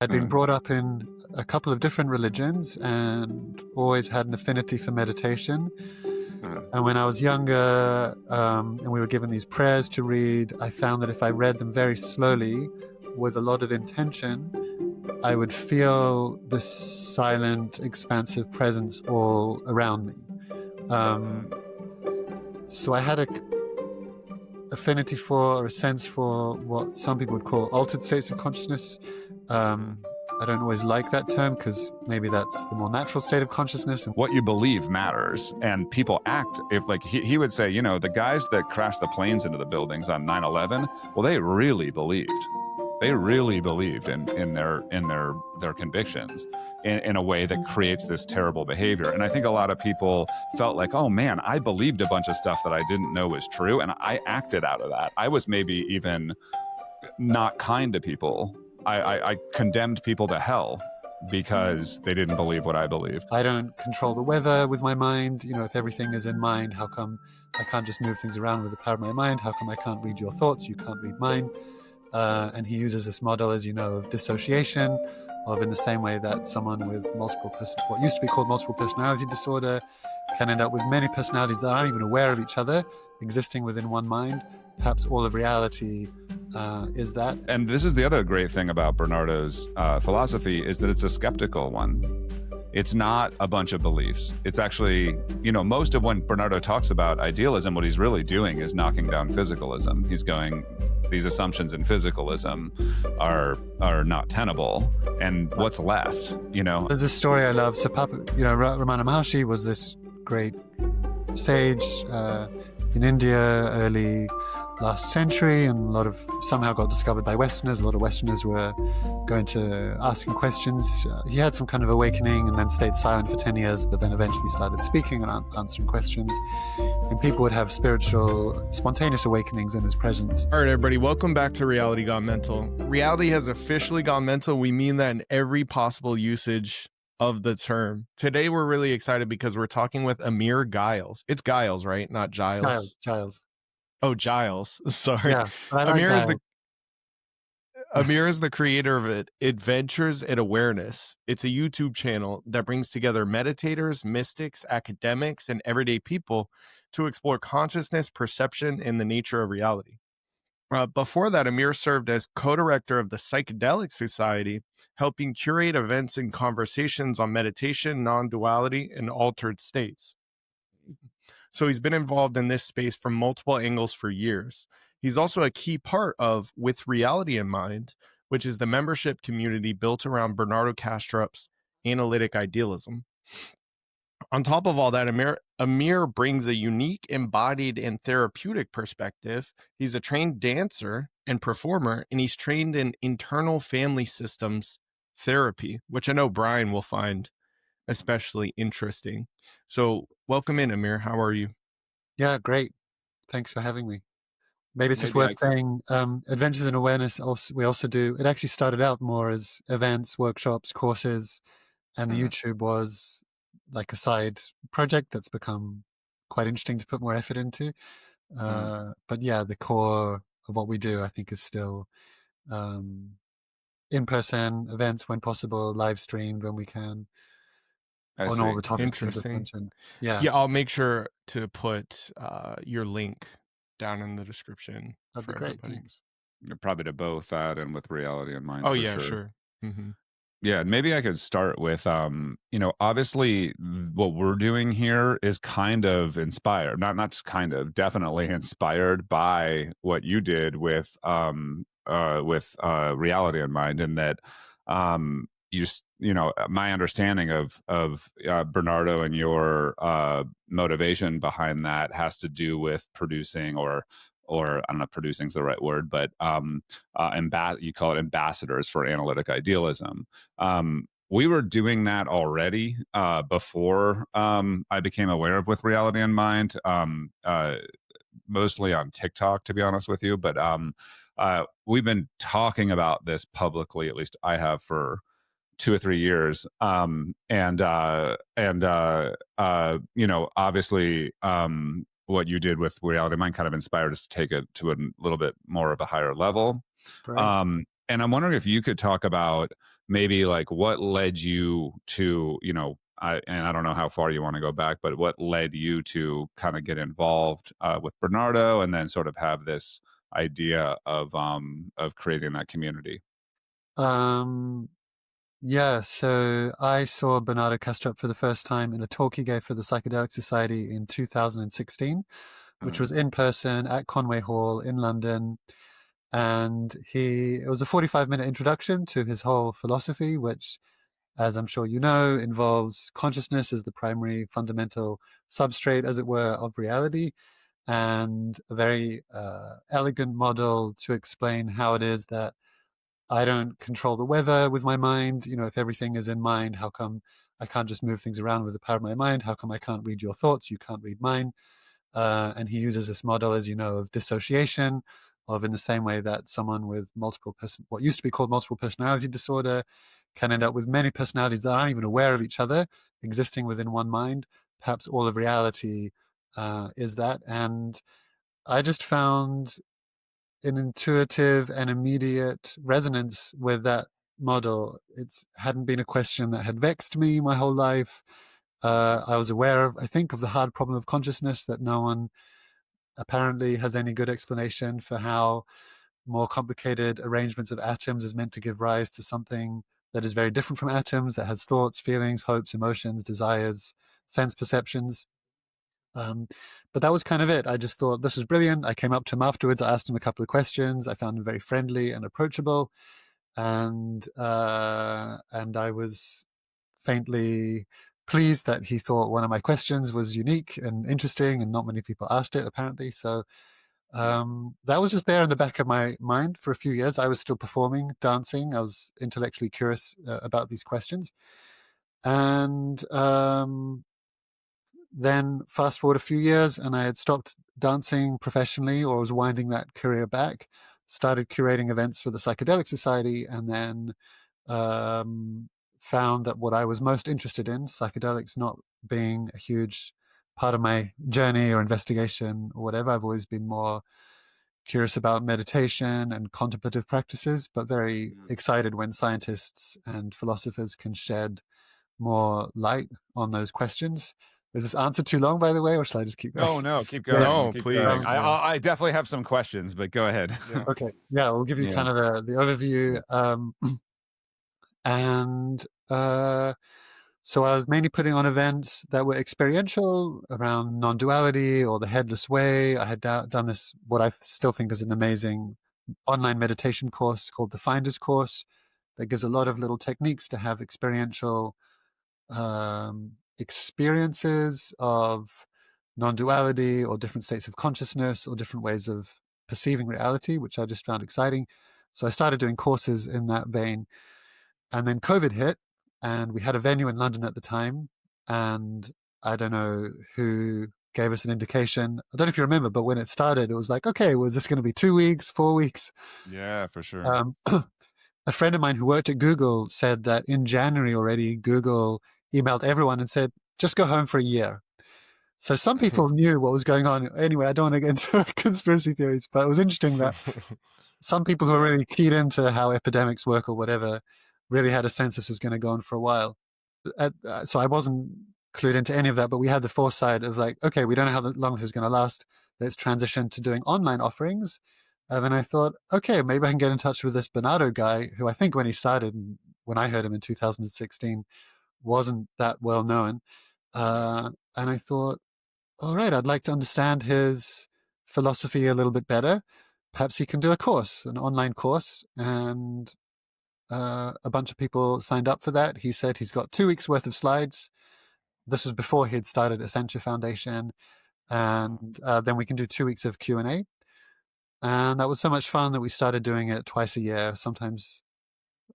I'd been brought up in a couple of different religions and always had an affinity for meditation. And when I was younger, and we were given these prayers to read, I found that if I read them very slowly with a lot of intention, I would feel this silent, expansive presence all around me. So I had a affinity for, or a sense for, what some people would call altered states of consciousness. I don't always like that term because maybe that's the more natural state of consciousness. What you believe matters, and people act if, like, he would say, you know, the guys that crashed the planes into the buildings on 9/11, well, they really believed. They really believed in their convictions in a way that creates this terrible behavior. And I think a lot of people felt like, oh man, I believed a bunch of stuff that I didn't know was true, and I acted out of that. I was maybe even not kind to people. I condemned people to hell because they didn't believe what I believed. I don't control the weather with my mind. You know, if everything is in mind, how come I can't just move things around with the power of my mind? How come I can't read your thoughts? You can't read mine. And he uses this model, as you know, of dissociation, of in the same way that someone with what used to be called multiple personality disorder can end up with many personalities that aren't even aware of each other, existing within one mind. Perhaps all of reality is that. And this is the other great thing about Bernardo's philosophy, is that it's a skeptical one. It's not a bunch of beliefs. It's actually, you know, most of when Bernardo talks about idealism, what he's really doing is knocking down physicalism. He's going, these assumptions in physicalism are not tenable, and what's left, you know? There's a story I love. So, Ramana Maharshi was this great sage in India, early last century, and somehow got discovered by Westerners. A lot of Westerners were going to ask him questions. He had some kind of awakening and then stayed silent for 10 years, but then eventually started speaking and answering questions. And people would have spiritual, spontaneous awakenings in his presence. All right, everybody, welcome back to Reality Gone Mental. Reality has officially gone mental. We mean that in every possible usage of the term. Today, we're really excited because we're talking with Amir Giles. It's Giles, right? Not Giles. Giles. Oh, Giles. Sorry. Yeah, Amir is the creator of Adventures in Awareness. It's a YouTube channel that brings together meditators, mystics, academics, and everyday people to explore consciousness, perception, and the nature of reality. Before that, Amir served as co-director of the Psychedelics Society, helping curate events and conversations on meditation, non-duality, and altered states. So he's been involved in this space from multiple angles for years. He's also a key part of With Reality in Mind, which is the membership community built around Bernardo Kastrup's Analytic Idealism. On top of all that, Amir brings a unique, embodied, and therapeutic perspective. He's a trained dancer and performer, and he's trained in internal family systems therapy, which I know Brian will find especially interesting. So welcome in, Amir. How are you? Yeah, great. Thanks for having me. Maybe it's just worth saying, Adventures in Awareness, we also do, it actually started out more as events, workshops, courses, and the YouTube was like a side project that's become quite interesting to put more effort into. But yeah, the core of what we do, I think, is still in-person events when possible, live streamed when we can. On all the topics. Interesting. Yeah, I'll make sure to put your link down in the description. That'd be great. Thanks. Probably to both that and With Reality in Mind. Oh, yeah, sure. Mm-hmm. Yeah, maybe I could start with, obviously what we're doing here is kind of inspired, not just kind of, definitely inspired by what you did with Reality in Mind, and that my understanding of Bernardo and your motivation behind that has to do with producing, or I don't know if producing is the right word, but you call it ambassadors for analytic idealism. We were doing that already before I became aware of With Reality in Mind, mostly on TikTok, to be honest with you. But we've been talking about this publicly, at least I have, for 2 or 3 years. Obviously, what you did with Reality Mind kind of inspired us to take it to a little bit more of a higher level. And I'm wondering if you could talk about maybe like what led you to, I don't know how far you want to go back, but what led you to kind of get involved with Bernardo and then sort of have this idea of creating that community? Um, yeah, so I saw Bernardo Kastrup for the first time in a talk he gave for the Psychedelic Society in 2016, which was in person at Conway Hall in London. And it was a 45-minute introduction to his whole philosophy, which, as I'm sure you know, involves consciousness as the primary fundamental substrate, as it were, of reality, and a very elegant model to explain how it is that I don't control the weather with my mind. If everything is in mind, how come I can't just move things around with the power of my mind? How come I can't read your thoughts? You can't read mine. And he uses this model, as you know, of dissociation, of in the same way that someone with what used to be called multiple personality disorder, can end up with many personalities that aren't even aware of each other, existing within one mind. Perhaps all of reality is that. And I just found an intuitive and immediate resonance with that model. It hadn't been a question that had vexed me my whole life. I was aware of, I think, of the hard problem of consciousness, that no one apparently has any good explanation for how more complicated arrangements of atoms is meant to give rise to something that is very different from atoms, that has thoughts, feelings, hopes, emotions, desires, sense perceptions. But that was kind of it. I just thought this was brilliant. I came up to him afterwards. I asked him a couple of questions. I found him very friendly and approachable, and I was faintly pleased that he thought one of my questions was unique and interesting, and not many people asked it apparently. So that was just there in the back of my mind for a few years. I was still performing, dancing. I was intellectually curious about these questions, and then fast forward a few years, and I had stopped dancing professionally, or was winding that career back, started curating events for the Psychedelic Society, and then found that what I was most interested in, psychedelics not being a huge part of my journey or investigation or whatever, I've always been more curious about meditation and contemplative practices, but very excited when scientists and philosophers can shed more light on those questions. Is this answer too long, by the way, or shall I just keep going? No, keep Yeah. going. No, Keep please. going. Yeah. I definitely have some questions, but go ahead. Yeah. Okay. Yeah, we'll give you Yeah. kind of the overview. And so I was mainly putting on events that were experiential around non-duality or the headless way. I had done this, what I still think is an amazing online meditation course called the Finder's Course, that gives a lot of little techniques to have experiential experiences of non-duality or different states of consciousness or different ways of perceiving reality, which I just found exciting. So I started doing courses in that vein. And then COVID hit, and we had a venue in London at the time. And I don't know who gave us an indication. I don't know if you remember, but when it started, it was like, okay, was this going to be 2 weeks, 4 weeks? Yeah, for sure. A friend of mine who worked at Google said that in January already, Google emailed everyone and said, just go home for a year. So some people knew what was going on. Anyway, I don't want to get into conspiracy theories, but it was interesting that some people who are really keyed into how epidemics work or whatever really had a sense this was going to go on for a while. So I wasn't clued into any of that, but we had the foresight of like, okay, we don't know how long this is going to last. Let's transition to doing online offerings. And I thought, okay, maybe I can get in touch with this Bernardo guy, who I think when he started, when I heard him in 2016, wasn't that well known. And I thought, all right, I'd like to understand his philosophy a little bit better. Perhaps he can do a course, an online course. And a bunch of people signed up for that. He said he's got 2 weeks worth of slides. This was before he'd started Essentia Foundation. And then we can do 2 weeks of Q&A. And that was so much fun that we started doing it twice a year, sometimes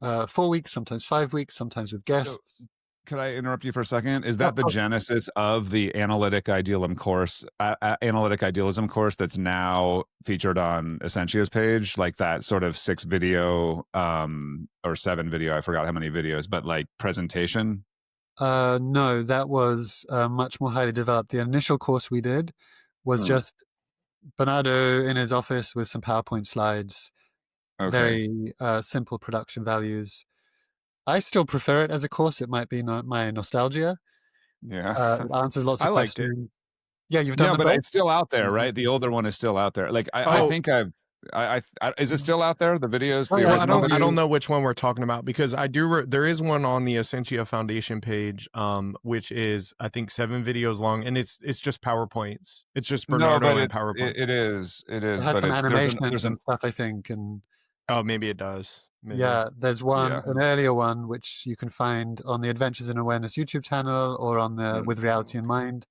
4 weeks, sometimes 5 weeks, sometimes with guests. Could I interrupt you for a second? Is that the genesis of the Analytic Idealism course, Analytic Idealism course that's now featured on Essentia's page, like that sort of 6 video or 7 video, I forgot how many videos, but like presentation? No, that was much more highly developed. The initial course we did was just Bernardo in his office with some PowerPoint slides, Okay. very simple production values. I still prefer it as a course. It might be my nostalgia. Yeah. It answers lots I of liked it. questions. Yeah, you've done Yeah, them but both? it's still out there, Mhm. right? The older one is still out there. Like I Oh, think is it still out there? The videos, Oh the yeah, well, it's original I videos? don't know which one we're talking about because I do. There is one on the Essentia Foundation page, which is I think 7 videos long, and it's just PowerPoints. It's just No, but Bernardo and PowerPoint. it it is, has but some there's animations an and stuff, I think, and Oh, maybe it does. Maybe. yeah, there's yeah. an earlier one which you can find on the Adventures in Awareness YouTube channel or on the Mm, With Reality in Mind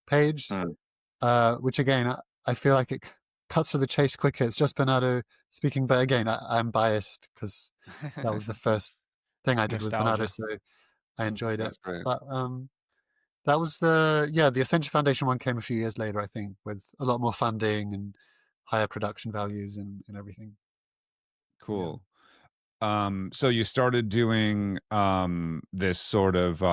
page, mm. which again, I feel like it cuts to the chase quicker. It's just Bernardo speaking, but again, I'm biased because that was the first thing I did with Bernardo, Nostalgia. so I enjoyed it. That's great. But that was the Ascension Foundation one came a few years later, I think, with a lot more funding and higher production values and everything. Yeah. Cool. So you started doing this sort of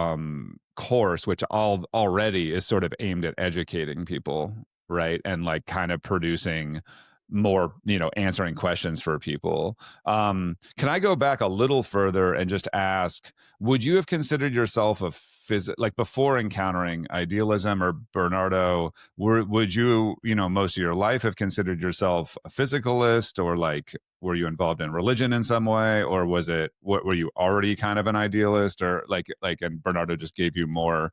course, which already is sort of aimed at educating people, right? And like kind of producing more, answering questions for people. Can I go back a little further and just ask, would you have considered yourself a like before encountering idealism or Bernardo, would you, most of your life have considered yourself a physicalist, or like were you involved in religion in some way, or was it what were you already kind of an idealist, or like and Bernardo just gave you more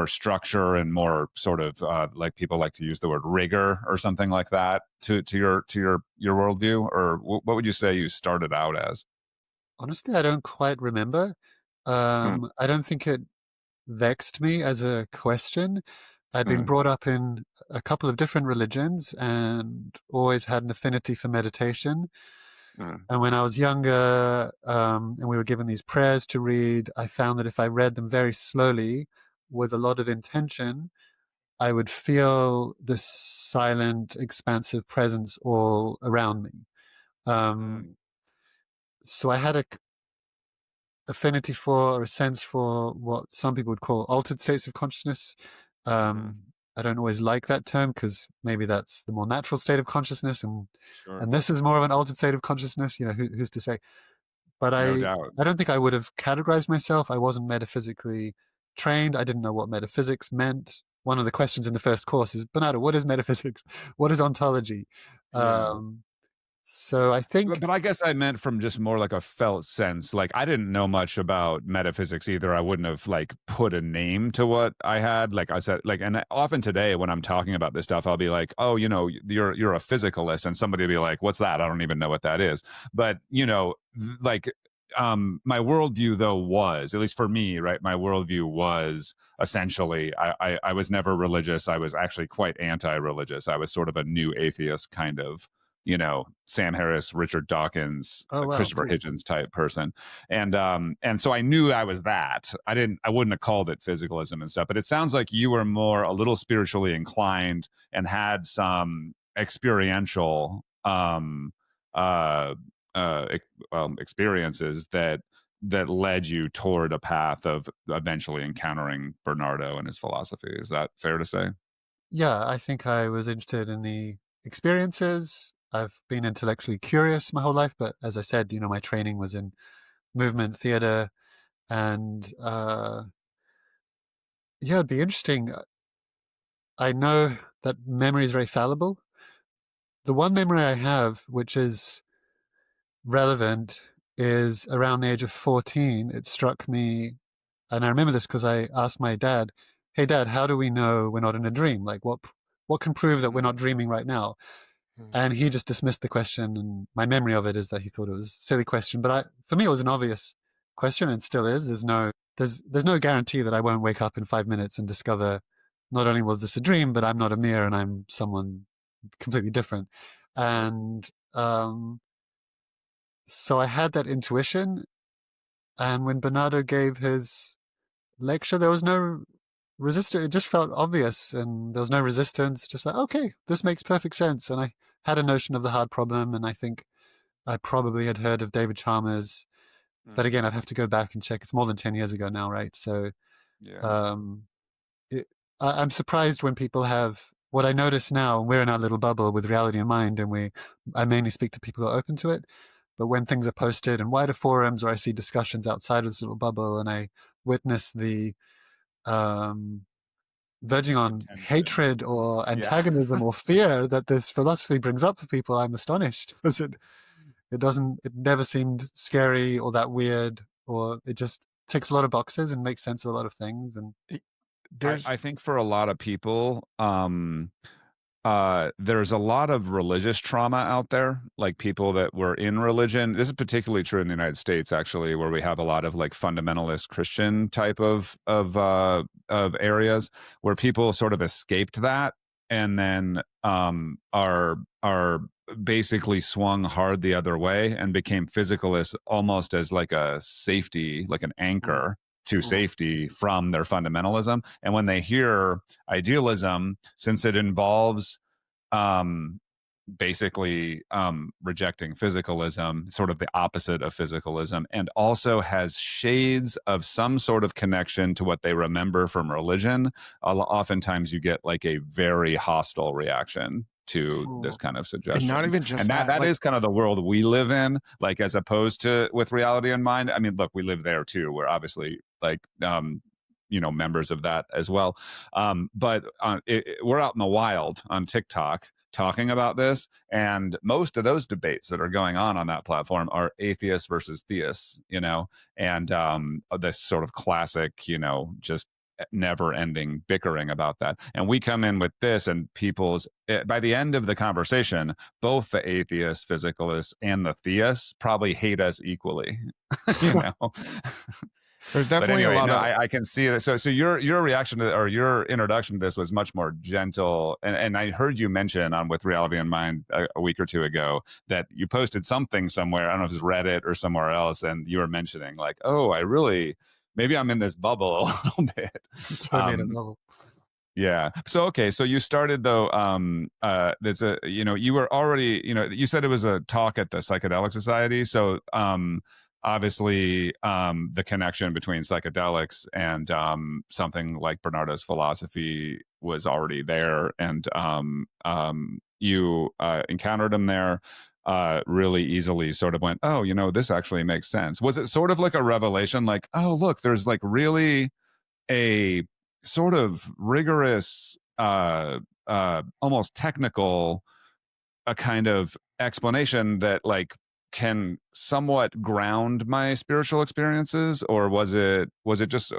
structure and more sort of like people like to use the word rigor or something like that to your worldview, or what would you say you started out as? Honestly, I don't quite remember. Hmm. I don't think it vexed me as a question. I'd been Hmm. brought up in a couple of different religions and always had an affinity for meditation. Hmm. And when I was younger, and we were given these prayers to read, I found that if I read them very slowly with a lot of intention, I would feel this silent, expansive presence all around me. Hmm. So I had a affinity for or a sense for what some people would call altered states of consciousness. Hmm. I don't always like that term because maybe that's the more natural state of consciousness, Sure. and this is more of an altered state of consciousness. Who's to say? But No doubt. I don't think I would have categorized myself. I wasn't metaphysically trained. I didn't know what metaphysics meant. One of the questions in the first course is, Bernardo, what is metaphysics? What is ontology? Yeah. So I think, But I guess I meant from just more like a felt sense. Like I didn't know much about metaphysics either. I wouldn't have like put a name to what I had. Like I said, like, and often today when I'm talking about this stuff, I'll be like, "Oh, you're a physicalist," and somebody will be like, "What's that? I don't even know what that is." But like my worldview though was, at least for me, right? My worldview was essentially I was never religious. I was actually quite anti-religious. I was sort of a new atheist kind of, Sam Harris, Richard Dawkins, oh wow, Christopher cool. Hitchens type person. And so I knew I was that. I wouldn't have called it physicalism and stuff, but it sounds like you were more a little spiritually inclined and had some experiential uh experiences that led you toward a path of eventually encountering Bernardo and his philosophy. Is that fair to say? Yeah, I think I was interested in the experiences. I've been intellectually curious my whole life, but as I said, my training was in movement theater, and yeah, it'd be interesting. I know that memory is very fallible. The one memory I have, which is relevant, is around the age of 14. It struck me, and I remember this because I asked my dad, "Hey, Dad, how do we know we're not in a dream? Like, what can prove that we're not dreaming right now?" And he just dismissed the question. And my memory of it is that he thought it was a silly question. But for me, it was an obvious question, and still is. There's no guarantee that I won't wake up in 5 minutes and discover not only was this a dream, but I'm not Amir and I'm someone completely different. And so I had that intuition. And when Bernardo gave his lecture, there was no resistance. It just felt obvious, and there was no resistance. Just like, okay, this makes perfect sense. And I had a notion of the hard problem, and I think I probably had heard of David Chalmers, but Mm. again, I'd have to go back and check. It's more than 10 years ago now, right? So Yeah. um, it, I'm surprised when people have what I notice now. We're in our little bubble with reality in mind, and I mainly speak to people who are open to it. but when things are posted in wider forums, or I see discussions outside of this little bubble, and I witness the verging on Tension. hatred or Yeah. antagonism or fear that this philosophy brings up for people, I'm astonished, because it never seemed scary or that weird, or it just ticks a lot of boxes and makes sense of a lot of things. And There's I think for a lot of people, there's a lot of religious trauma out there, like people that were in religion. This is particularly true in the United States, actually, where we have a lot of like fundamentalist Christian type of areas where people sort of escaped that, and then are basically swung hard the other way and became physicalists almost as like a safety, like an anchor to safety from their fundamentalism. And when they hear idealism, since it involves um, basically rejecting physicalism, sort of the opposite of physicalism, and also has shades of some sort of connection to what they remember from religion, oftentimes you get like a very hostile reaction to this kind of and not suggestion. even just And that like, is kind of the world we live in, like as opposed to with reality in mind. I mean, look, we live there too. We're obviously like members of that as well. But we're out in the wild on TikTok talking about this, and most of those debates that are going on that platform are atheists versus theists, and this sort of classic, just never ending bickering about that. And we come in with this, and by the end of the conversation, both the atheists, physicalists, and the theists probably hate us equally. There's But definitely anyway, a lot no, of I can see that. So your reaction to, or your introduction to this was much more gentle. And I heard you mention on With Reality in Mind a week or two ago that you posted something somewhere. I don't know if it was Reddit or somewhere else, and you were mentioning like, oh, maybe I'm in this bubble a little bit. totally in a bubble. Yeah. So okay. So you started though. That's you were already. You said it was a talk at the Psychedelic Society. So obviously, the connection between psychedelics and something like Bernardo's philosophy was already there, and you encountered him there. Really easily sort of went, oh, this actually makes sense. Was it sort of like a revelation, like, oh, look, there's like really a sort of rigorous, almost technical, a kind of explanation that like can somewhat ground my spiritual experiences, or was it just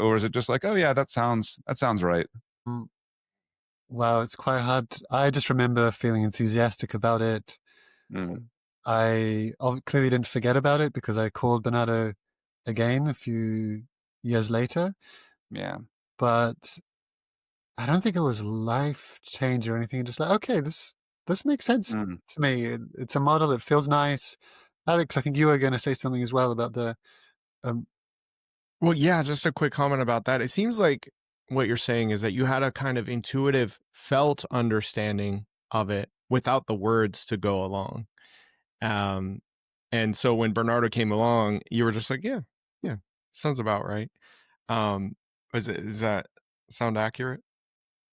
like, oh yeah, that sounds right? Mm. Wow, it's quite hard. I just remember feeling enthusiastic about it. Mm, I clearly didn't forget about it because I called Bernardo again a few years later, yeah. but I don't think it was life change or anything. Just like, okay, this makes sense Mm. to me. It's a model. It feels nice. Alex, I think you were going to say something as well about the. Um, Well, yeah, just a quick comment about that. It seems like what you're saying is that you had a kind of intuitive, felt understanding of it without the words to go along. And so when Bernardo came along, you were just like, yeah, sounds about right. Does that sound accurate?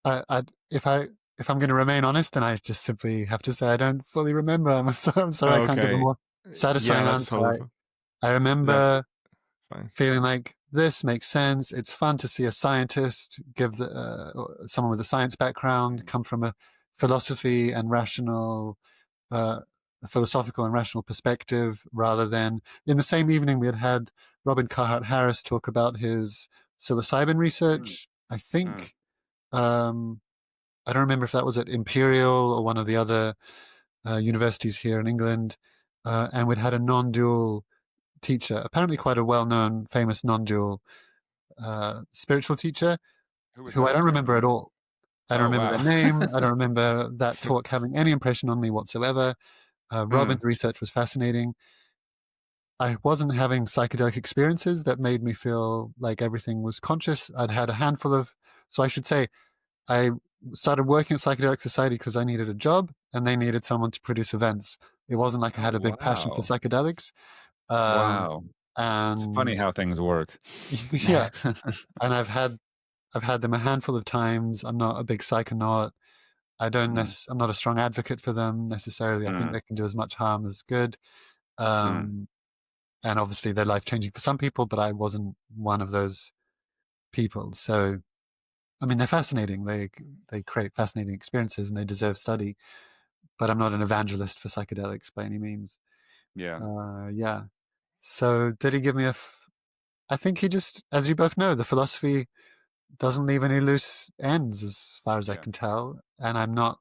if I'm going to remain honest, then I just simply have to say I don't fully remember. I'm sorry, I can't give a Okay. more Yeah, satisfying that's answer. totally I that's remember fine. feeling like this makes sense. It's fun to see a scientist give someone with a science background come from a philosophy and a philosophical and rational perspective, rather than in the same evening we had Robin Carhart Harris talk about his psilocybin research. I think I don't remember if that was at Imperial or one of the other universities here in England, and we'd had a non-dual teacher, apparently quite a well-known, famous non-dual spiritual teacher, Who was who I that? don't remember at all. I don't Oh remember wow. their name. I don't remember that talk having any impression on me whatsoever. Robin's research was fascinating. I wasn't having psychedelic experiences that made me feel like everything was conscious. I'd had a handful of, so I should say, I started working at Psychedelic Society because I needed a job and they needed someone to produce events. It wasn't like I Oh had a big passion for wow. psychedelics. Um, Wow. It's funny and how things work. yeah, and I've had them a handful of times. I'm not a big psychonaut. I'm not a strong advocate for them necessarily. I think they can do as much harm as good. And obviously they're life-changing for some people, but I wasn't one of those people. So, I mean, they're fascinating. They create fascinating experiences and they deserve study, but I'm not an evangelist for psychedelics by any means. Yeah. Yeah. So did he give me I think he just, as you both know, the philosophy doesn't leave any loose ends as far as I Yeah. can tell. And I'm not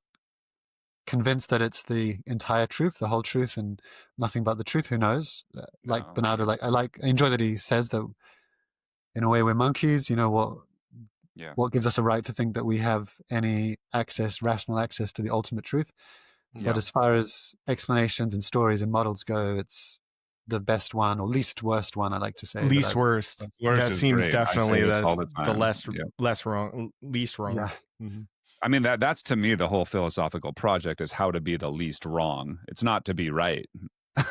convinced that it's the entire truth, the whole truth, and nothing but the truth. Who knows? Like No. Bernardo, I enjoy that he says that in a way we're monkeys. You know Yeah. what gives us a right to think that we have any rational access to the ultimate truth? Yeah. But as far as explanations and stories and models go, it's the best one or least worst one. I like to say Least worst. Worst Yeah, it is seems great. I say definitely this that's all the the time. less wrong, least wrong. Yeah. Mhm. I mean, that's to me the whole philosophical project is how to be the least wrong. It's not to be right.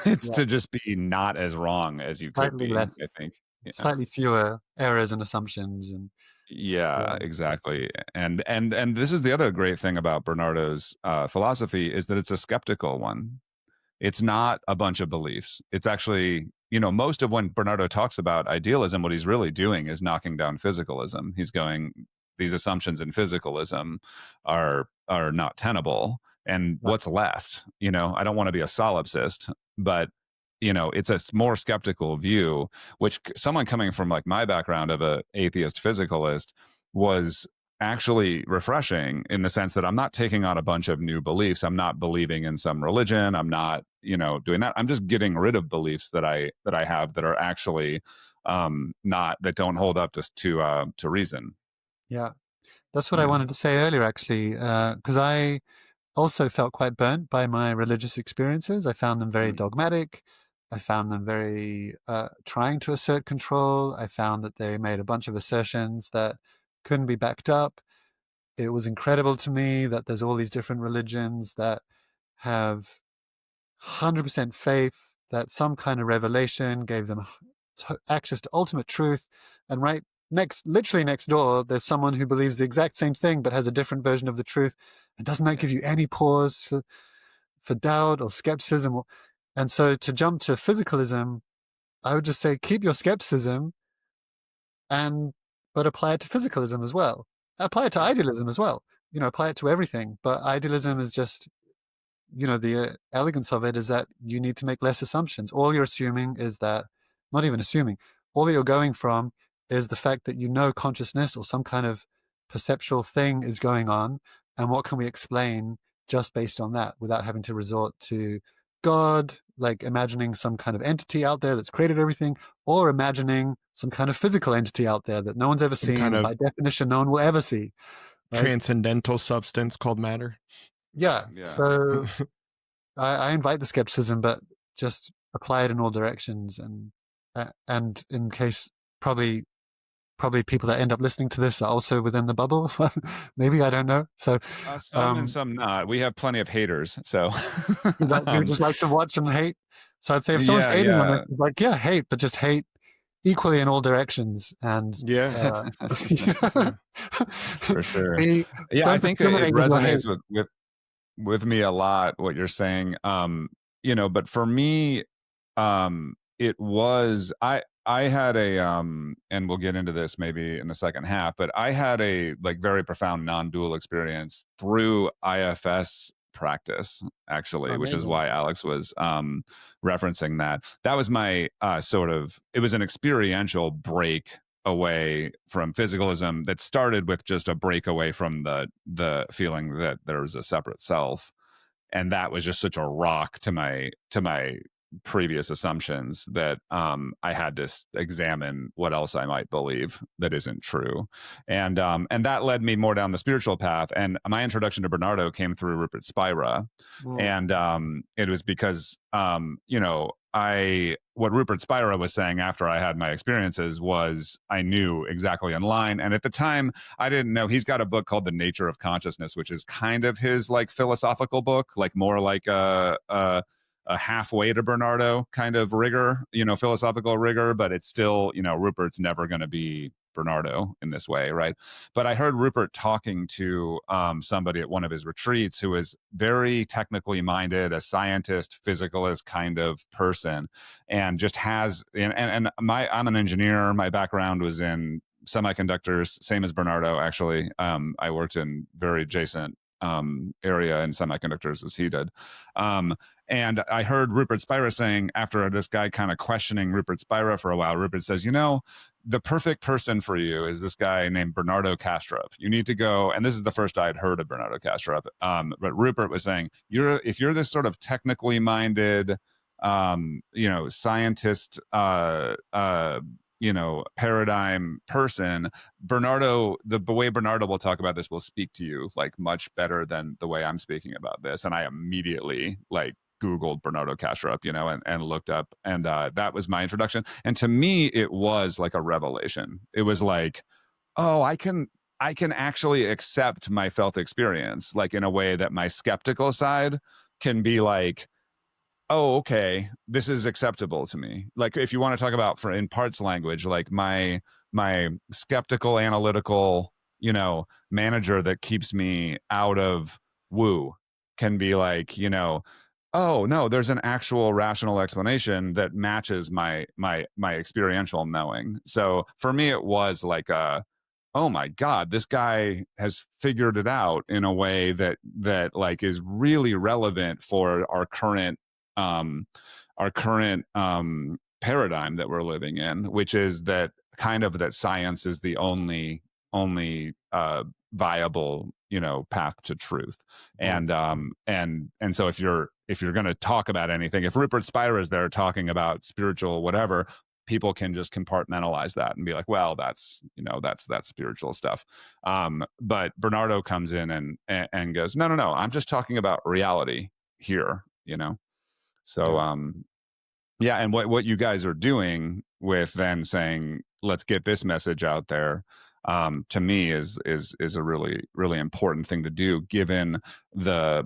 It's Yeah. to just be not as wrong as you could Slightly be, less, I think. Yeah. slightly fewer errors and assumptions, and Yeah, exactly. And this is the other great thing about Bernardo's philosophy is that it's a skeptical one. It's not a bunch of beliefs. It's actually, most of when Bernardo talks about idealism, what he's really doing is knocking down physicalism. He's going, these assumptions in physicalism are not tenable. And right. what's left? I don't want to be a solipsist, but it's a more skeptical view, which someone coming from like my background of a atheist physicalist was actually refreshing in the sense that I'm not taking on a bunch of new beliefs. I'm not believing in some religion. I'm not, doing that. I'm just getting rid of beliefs that I have that are actually that don't hold up to reason. Yeah, that's what I Yeah. wanted to say earlier, actually, because I also felt quite burnt by my religious experiences. I found them very dogmatic. I found them very trying to assert control. I found that they made a bunch of assertions that couldn't be backed up. It was incredible to me that there's all these different religions that have 100% faith, that some kind of revelation gave them access to ultimate truth. And literally next door, there's someone who believes the exact same thing but has a different version of the truth. And doesn't that give you any pause for doubt or skepticism? And so to jump to physicalism, I would just say keep your skepticism, but apply it to physicalism as well. Apply it to idealism as well. Apply it to everything. But idealism is just, the elegance of it is that you need to make less assumptions. All you're assuming is that, not even assuming, all that you're going from is the fact that consciousness or some kind of perceptual thing is going on, and what can we explain just based on that without having to resort to God, like imagining some kind of entity out there that's created everything, or imagining some kind of physical entity out there that no one's ever Some seen, kind and of by definition no one will ever see. Right? Transcendental substance called matter. Yeah. Yeah. So I invite the skepticism, but just apply it in all directions. And in case probably people that end up listening to this are also within the bubble. Maybe, I don't know. So Some and some not. We have plenty of haters, so who just like to watch and hate. So I'd say if someone's yeah, hating on yeah. it, it's like, yeah, hate, but just hate equally in all directions. And Yeah. For sure. Yeah, don't I think it discriminate with your hate. resonates with me a lot what you're saying. But for me, it was I had a and we'll get into this maybe in the second half, but I had a like very profound non-dual experience through IFS practice, actually, which is Amazing. why Alex was referencing that. That was my it was an experiential break away from physicalism that started with just a break away from the feeling that there was a separate self, and that was just such a rock to my previous assumptions that I had to examine what else I might believe that isn't true, and that led me more down the spiritual path. And my introduction to Bernardo came through Rupert Spira, and it was because what Rupert Spira was saying after I had my experiences was I knew exactly in line. And at the time, I didn't know. He's got a book called The Nature of Consciousness, which is kind of his like philosophical book, like more like a halfway to Bernardo kind of rigor, philosophical rigor, but it's still, Rupert's never going to be Bernardo in this way, right? But I heard Rupert talking to somebody at one of his retreats who is very technically minded, a scientist, physicalist kind of person, and just has I'm an engineer. My background was in semiconductors, same as Bernardo. Actually, I worked in very adjacent area in semiconductors as he did. And I heard Rupert Spira saying, after this guy kind of questioning Rupert Spira for a while, Rupert says, you know, the perfect person for you is this guy named Bernardo Kastrup. You need to go, and this is the first I'd heard of Bernardo Kastrup. But Rupert was saying, if you're this sort of technically minded, scientist, paradigm person, Bernardo, the way Bernardo will talk about this will speak to you like much better than the way I'm speaking about this. And I immediately like Googled Bernardo Kastrup, and looked up, and that was my introduction. And to me, it was like a revelation. It was like, oh, I can actually accept my felt experience, like in a way that my skeptical side can be like, oh, okay, this is acceptable to me. Like if you want to talk about in parts language, like my skeptical, analytical, manager that keeps me out of woo can be like, oh no, there's an actual rational explanation that matches my experiential knowing. So for me, it was like oh my God, this guy has figured it out in a way that like is really relevant for our current paradigm that we're living in, which is that science is the only viable path to truth. And so if you're going to talk about anything, if Rupert Spira is there talking about spiritual whatever, people can just compartmentalize that and be like, well, that's spiritual stuff. But Bernardo comes in and goes, no, I'm just talking about reality here, So, and what you guys are doing with then saying, let's get this message out there, to me is a really, really important thing to do, given where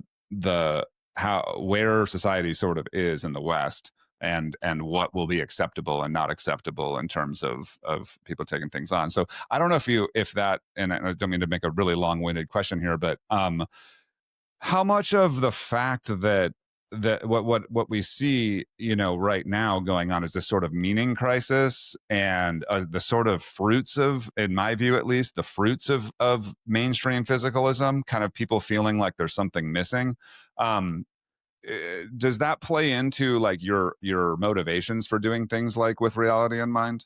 society sort of is in the West, and what will be acceptable and not acceptable in terms of people taking things on. So I don't know if that, and I don't mean to make a really long-winded question here, but how much of the fact that what we see right now going on is this sort of meaning crisis, and the sort of fruits of, in my view at least, the fruits of mainstream physicalism, kind of people feeling like there's something missing. Does that play into like your motivations for doing things like with reality in mind?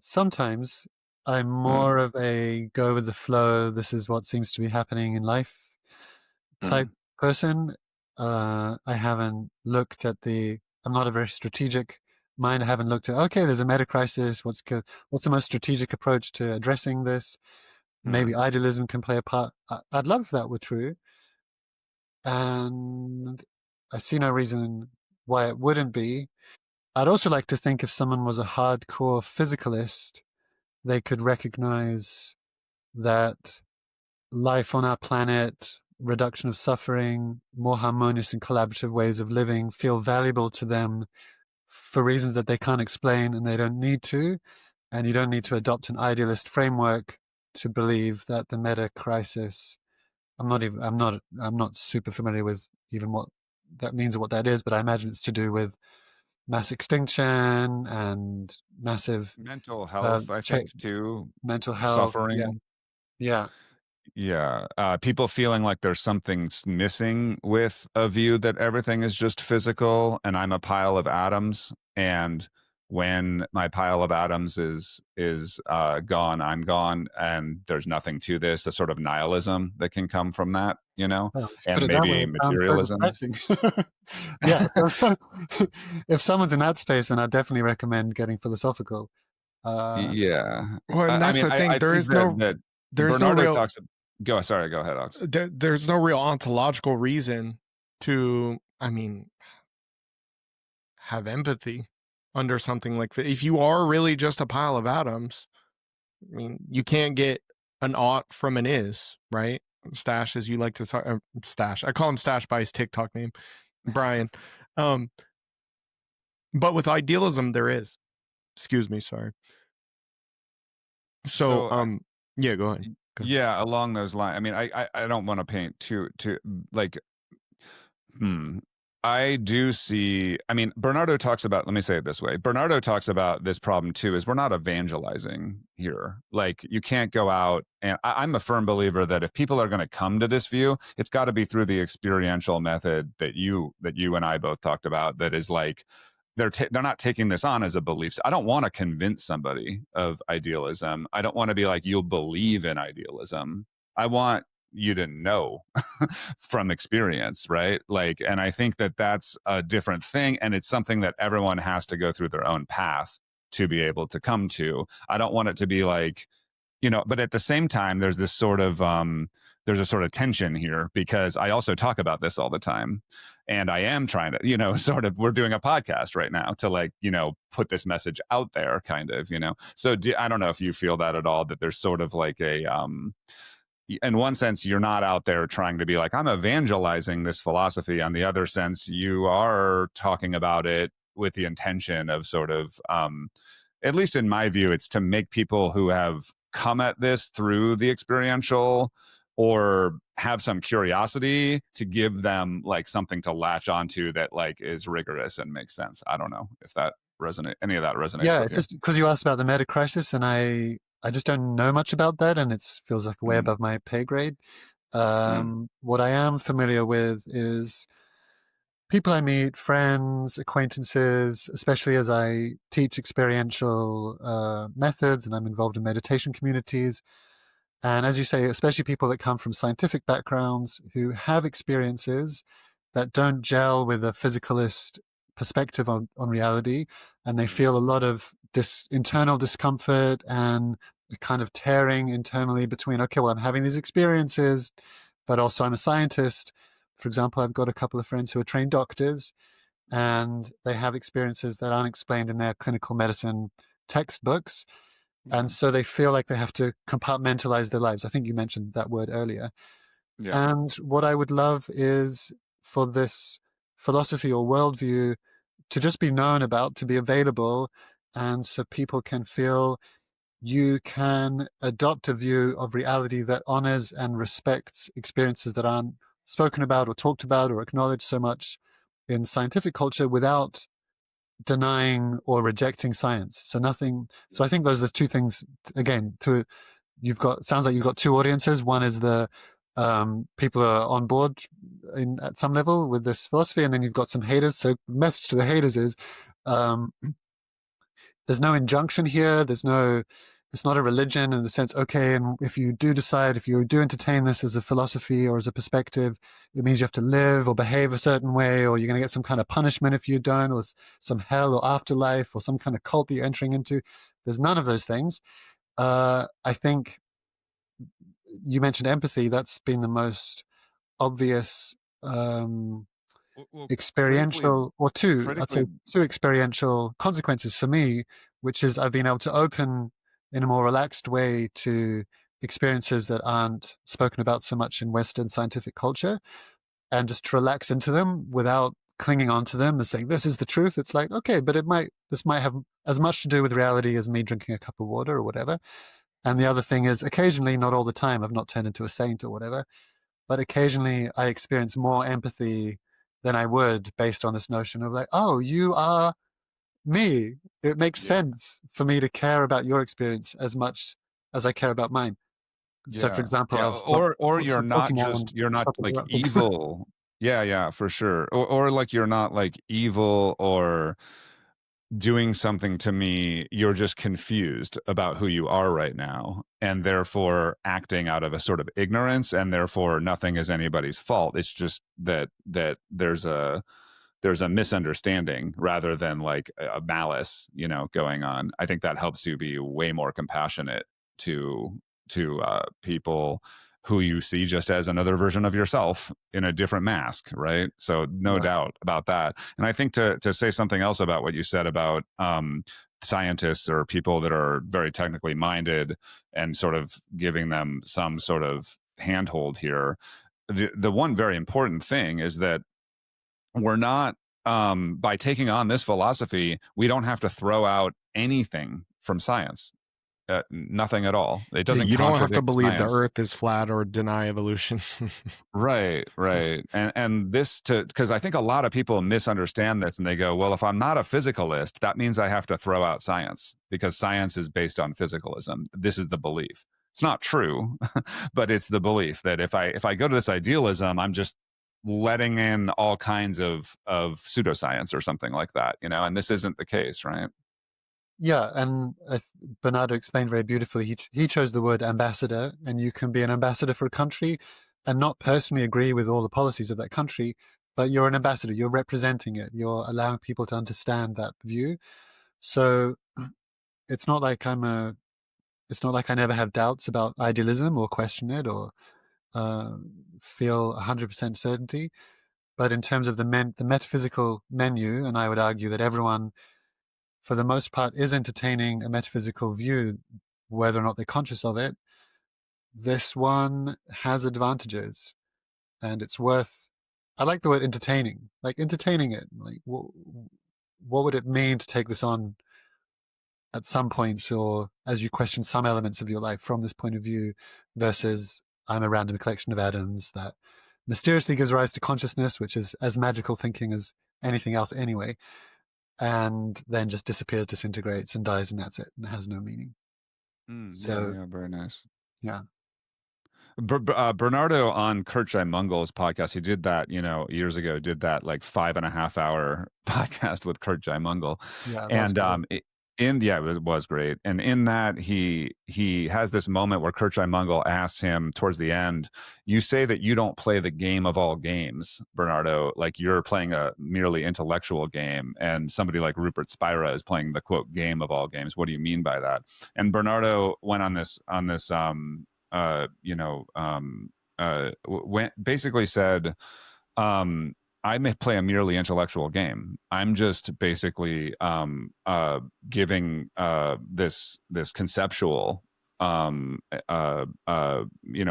Sometimes I'm more of a go with the flow, this is what seems to be happening in life type person. I haven't looked at I'm not a very strategic mind. I haven't looked at, okay, there's a meta crisis. What's the most strategic approach to addressing this? Maybe idealism can play a part. I'd love if that were true. And I see no reason why it wouldn't be. I'd also like to think if someone was a hardcore physicalist, they could recognize that life on our planet, reduction of suffering, more harmonious and collaborative ways of living feel valuable to them for reasons that they can't explain, and they don't need to. And you don't need to adopt an idealist framework to believe that the meta crisis, I'm not super familiar with even what that means or what that is, but I imagine it's to do with mass extinction and massive mental health, I think, too. Mental health, suffering. Yeah. People feeling like there's something missing with a view that everything is just physical and I'm a pile of atoms, and when my pile of atoms is gone, I'm gone, and there's nothing to this, a sort of nihilism that can come from that, and maybe materialism. Yeah. If someone's in that space, then I definitely recommend getting philosophical. Yeah. Well, and that's the thing. There's no real. Go ahead, Ox. There's no real ontological reason to, have empathy under something like that. If you are really just a pile of atoms, you can't get an ought from an is, right? Stash, as you like to talk, Stash. I call him Stash by his TikTok name, Brian. But with idealism, there is. Excuse me, sorry. So, So yeah, go ahead. Go ahead. yeah, along those lines. I mean, I don't want to paint too like I do see, I mean, Bernardo talks about, let me say it this way. Bernardo talks about this problem too, is we're not evangelizing here. Like you can't go out and I'm a firm believer that if people are going to come to this view, it's got to be through the experiential method that you and I both talked about. That is like, they're not taking this on as a belief. I don't want to convince somebody of idealism. I don't want to be like, you'll believe in idealism. I want you to know from experience, right? Like, and I think that that's a different thing, and it's something that everyone has to go through their own path to be able to come to. I don't want it to be like, but at the same time, there's this sort of there's a sort of tension here, because I also talk about this all the time, and I am trying to, sort of, we're doing a podcast right now to like, put this message out there, kind of, So I don't know if you feel that at all, that there's sort of like a in one sense, you're not out there trying to be like, I'm evangelizing this philosophy. On the other sense, you are talking about it with the intention of sort of, at least in my view, it's to make people who have come at this through the experiential or have some curiosity, to give them like something to latch onto that like is rigorous and makes sense. I don't know if that any of that resonates Yeah, with it's you. just because you asked about the meta crisis, and I just don't know much about that, and it feels like way above my pay grade. What I am familiar with is people I meet, friends, acquaintances, especially as I teach experiential methods and I'm involved in meditation communities. And as you say, especially people that come from scientific backgrounds who have experiences that don't gel with a physicalist perspective on reality, and they feel a lot of internal discomfort and a kind of tearing internally between, okay, well, I'm having these experiences, but also I'm a scientist. For example, I've got a couple of friends who are trained doctors, and they have experiences that aren't explained in their clinical medicine textbooks. And so they feel like they have to compartmentalize their lives. I think you mentioned that word earlier. Yeah. And what I would love is for this philosophy or worldview to just be known about, to be available, and so people can feel you can adopt a view of reality that honors and respects experiences that aren't spoken about or talked about or acknowledged so much in scientific culture without denying or rejecting science. So I think those are the two things. Again, sounds like you've got two audiences. One is the people who are on board at some level with this philosophy, and then you've got some haters. So the message to the haters is there's no injunction here. It's not a religion in the sense, okay, and if you do entertain this as a philosophy or as a perspective, it means you have to live or behave a certain way, or you're going to get some kind of punishment if you don't, or some hell or afterlife, or some kind of cult that you're entering into. There's none of those things. I think you mentioned empathy. That's been the most obvious experiential, or I'd say two experiential consequences for me, which is I've been able to open in a more relaxed way to experiences that aren't spoken about so much in Western scientific culture, and just to relax into them without clinging on to them and saying, this is the truth. It's like, okay, but this might have as much to do with reality as me drinking a cup of water or whatever. And the other thing is, occasionally, not all the time, I've not turned into a saint or whatever, but occasionally I experience more empathy than I would based on this notion of like, oh, you are me. It makes sense for me to care about your experience as much as I care about mine. So, for example, or you're not like interrupting. evil. Yeah, for sure. Or like you're not like evil or doing something to me. You're just confused about who you are right now, and therefore acting out of a sort of ignorance, and therefore nothing is anybody's fault. It's just that there's a misunderstanding rather than like a malice, going on. I think that helps you be way more compassionate to people who you see just as another version of yourself in a different mask, right? So no doubt about that. And I think to say something else about what you said about scientists or people that are very technically minded and sort of giving them some sort of handhold here, the one very important thing is that we're not by taking on this philosophy, we don't have to throw out anything from science. Nothing at all. It doesn't You don't have to contradict believe the science. earth is flat or deny evolution. Right. And this because I think a lot of people misunderstand this and they go, well, if I'm not a physicalist, that means I have to throw out science because science is based on physicalism. This is the belief. It's not true, but it's the belief that if I go to this idealism, I'm just letting in all kinds of pseudoscience or something like that, and this isn't the case, right? Yeah, and Bernardo explained very beautifully. He chose the word ambassador, and you can be an ambassador for a country and not personally agree with all the policies of that country, but you're an ambassador. You're representing it. You're allowing people to understand that view. So it's not like It's not like I never have doubts about idealism or question it or feel 100% certainty. But in terms of the metaphysical menu, and I would argue that everyone, for the most part, is entertaining a metaphysical view, whether or not they're conscious of it, this one has advantages, and it's worth. I like the word entertaining, like entertaining it. Like, what would it mean to take this on at some points, or as you question some elements of your life from this point of view, versus I'm a random collection of atoms that mysteriously gives rise to consciousness, which is as magical thinking as anything else anyway, and then just disappears, disintegrates, and dies, and that's it, and it has no meaning. Yeah, very nice. Yeah. Bernardo on Kurtjai Mungel's podcast, he did that, years ago, did that like 5.5 hour podcast with Kurtjai Mungel. Yeah. And it was great. And in that he has this moment where Kurtjai Mungel asks him towards the end, you say that you don't play the game of all games, Bernardo, like you're playing a merely intellectual game, and somebody like Rupert Spira is playing the quote game of all games. What do you mean by that? And Bernardo went on this basically said, I may play a merely intellectual game. I'm just basically giving this conceptual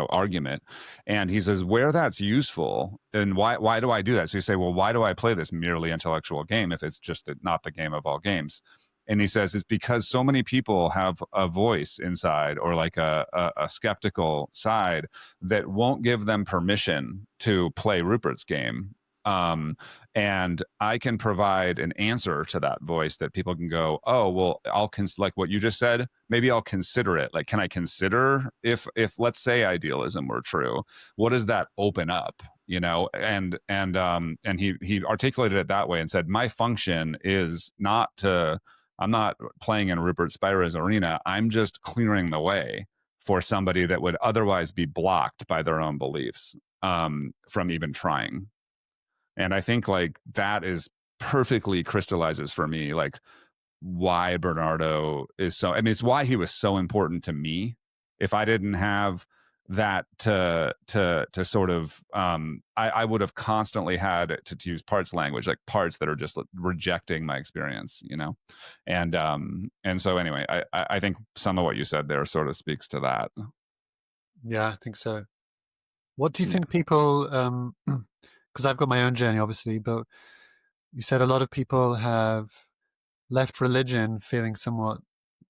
argument. And he says, where that's useful, and why do I do that? So you say, well, why do I play this merely intellectual game if it's just not the game of all games? And he says it's because so many people have a voice inside, or like a skeptical side, that won't give them permission to play Rupert's game. And I can provide an answer to that voice that people can go, oh, well, like what you just said, maybe I'll consider it. Like, can I consider if let's say idealism were true, what does that open up? And he articulated it that way and said, my function is I'm not playing in Rupert Spira's arena. I'm just clearing the way for somebody that would otherwise be blocked by their own beliefs from even trying. And I think like that is perfectly crystallizes for me like why Bernardo is so. I mean, it's why he was so important to me. If I didn't have that to sort of I would have constantly had to use parts language, like parts that are just rejecting my experience, and so anyway, I think some of what you said there sort of speaks to that. Yeah, I think so. What do you think people because I've got my own journey obviously, but you said a lot of people have left religion feeling somewhat,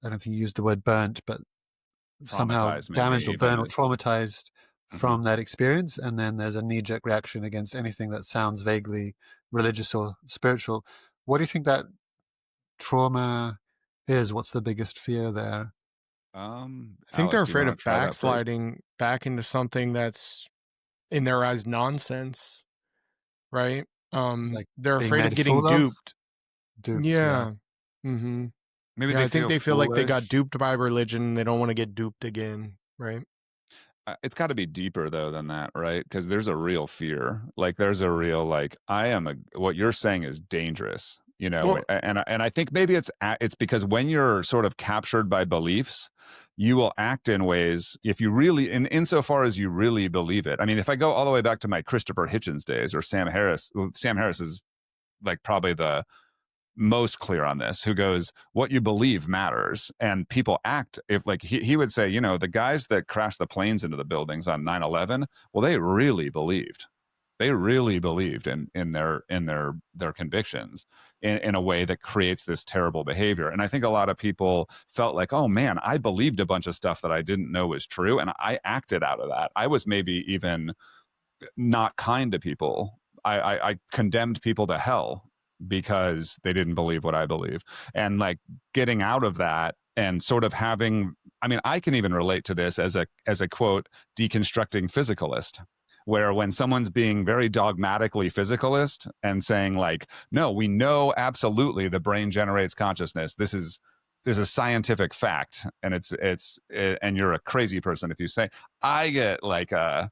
I don't think you used the word burnt, but somehow damaged or burned or traumatized from that experience, and then there's a knee-jerk reaction against anything that sounds vaguely religious or spiritual. What do you think that trauma is? What's the biggest fear there? I think they're afraid of backsliding back into something that's in their eyes nonsense, right? Like they're afraid of getting duped. Yeah. Mm-hmm. Maybe I think they feel like they got duped by religion. They don't want to get duped again, right? It's got to be deeper though than that, right? Because there's a real fear. Like there's a real like what you're saying is dangerous, well, and I think maybe it's because when you're sort of captured by beliefs, you will act in ways, if you really insofar as you really believe it. I mean, if I go all the way back to my Christopher Hitchens days or Sam Harris is like probably the most clear on this, who goes, what you believe matters. And people act if like he would say, the guys that crashed the planes into the buildings on 9/11, well, they really believed. They really believed in their convictions in a way that creates this terrible behavior. And I think a lot of people felt like, oh man, I believed a bunch of stuff that I didn't know was true, and I acted out of that. I was maybe even not kind to people. I condemned people to hell because they didn't believe what I believe. And like getting out of that and sort of having, I mean, I can even relate to this as a quote, deconstructing physicalist, where when someone's being very dogmatically physicalist and saying like, no, we know absolutely the brain generates consciousness. This is a scientific fact. And and you're a crazy person if you say, I get like a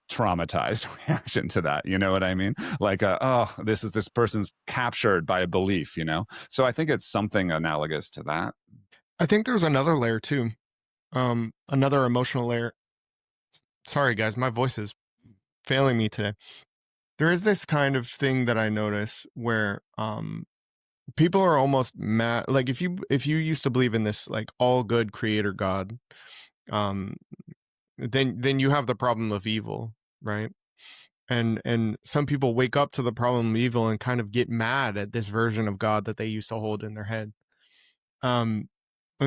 traumatized reaction to that. You know what I mean? Like, oh, this person's captured by a belief, you know? So I think it's something analogous to that. I think there's another layer too. Another emotional layer. Sorry, guys, my voice is failing me today. There is this kind of thing that I notice where people are almost mad. Like if you used to believe in this like all good creator God, then you have the problem of evil, right? And some people wake up to the problem of evil and kind of get mad at this version of God that they used to hold in their head. And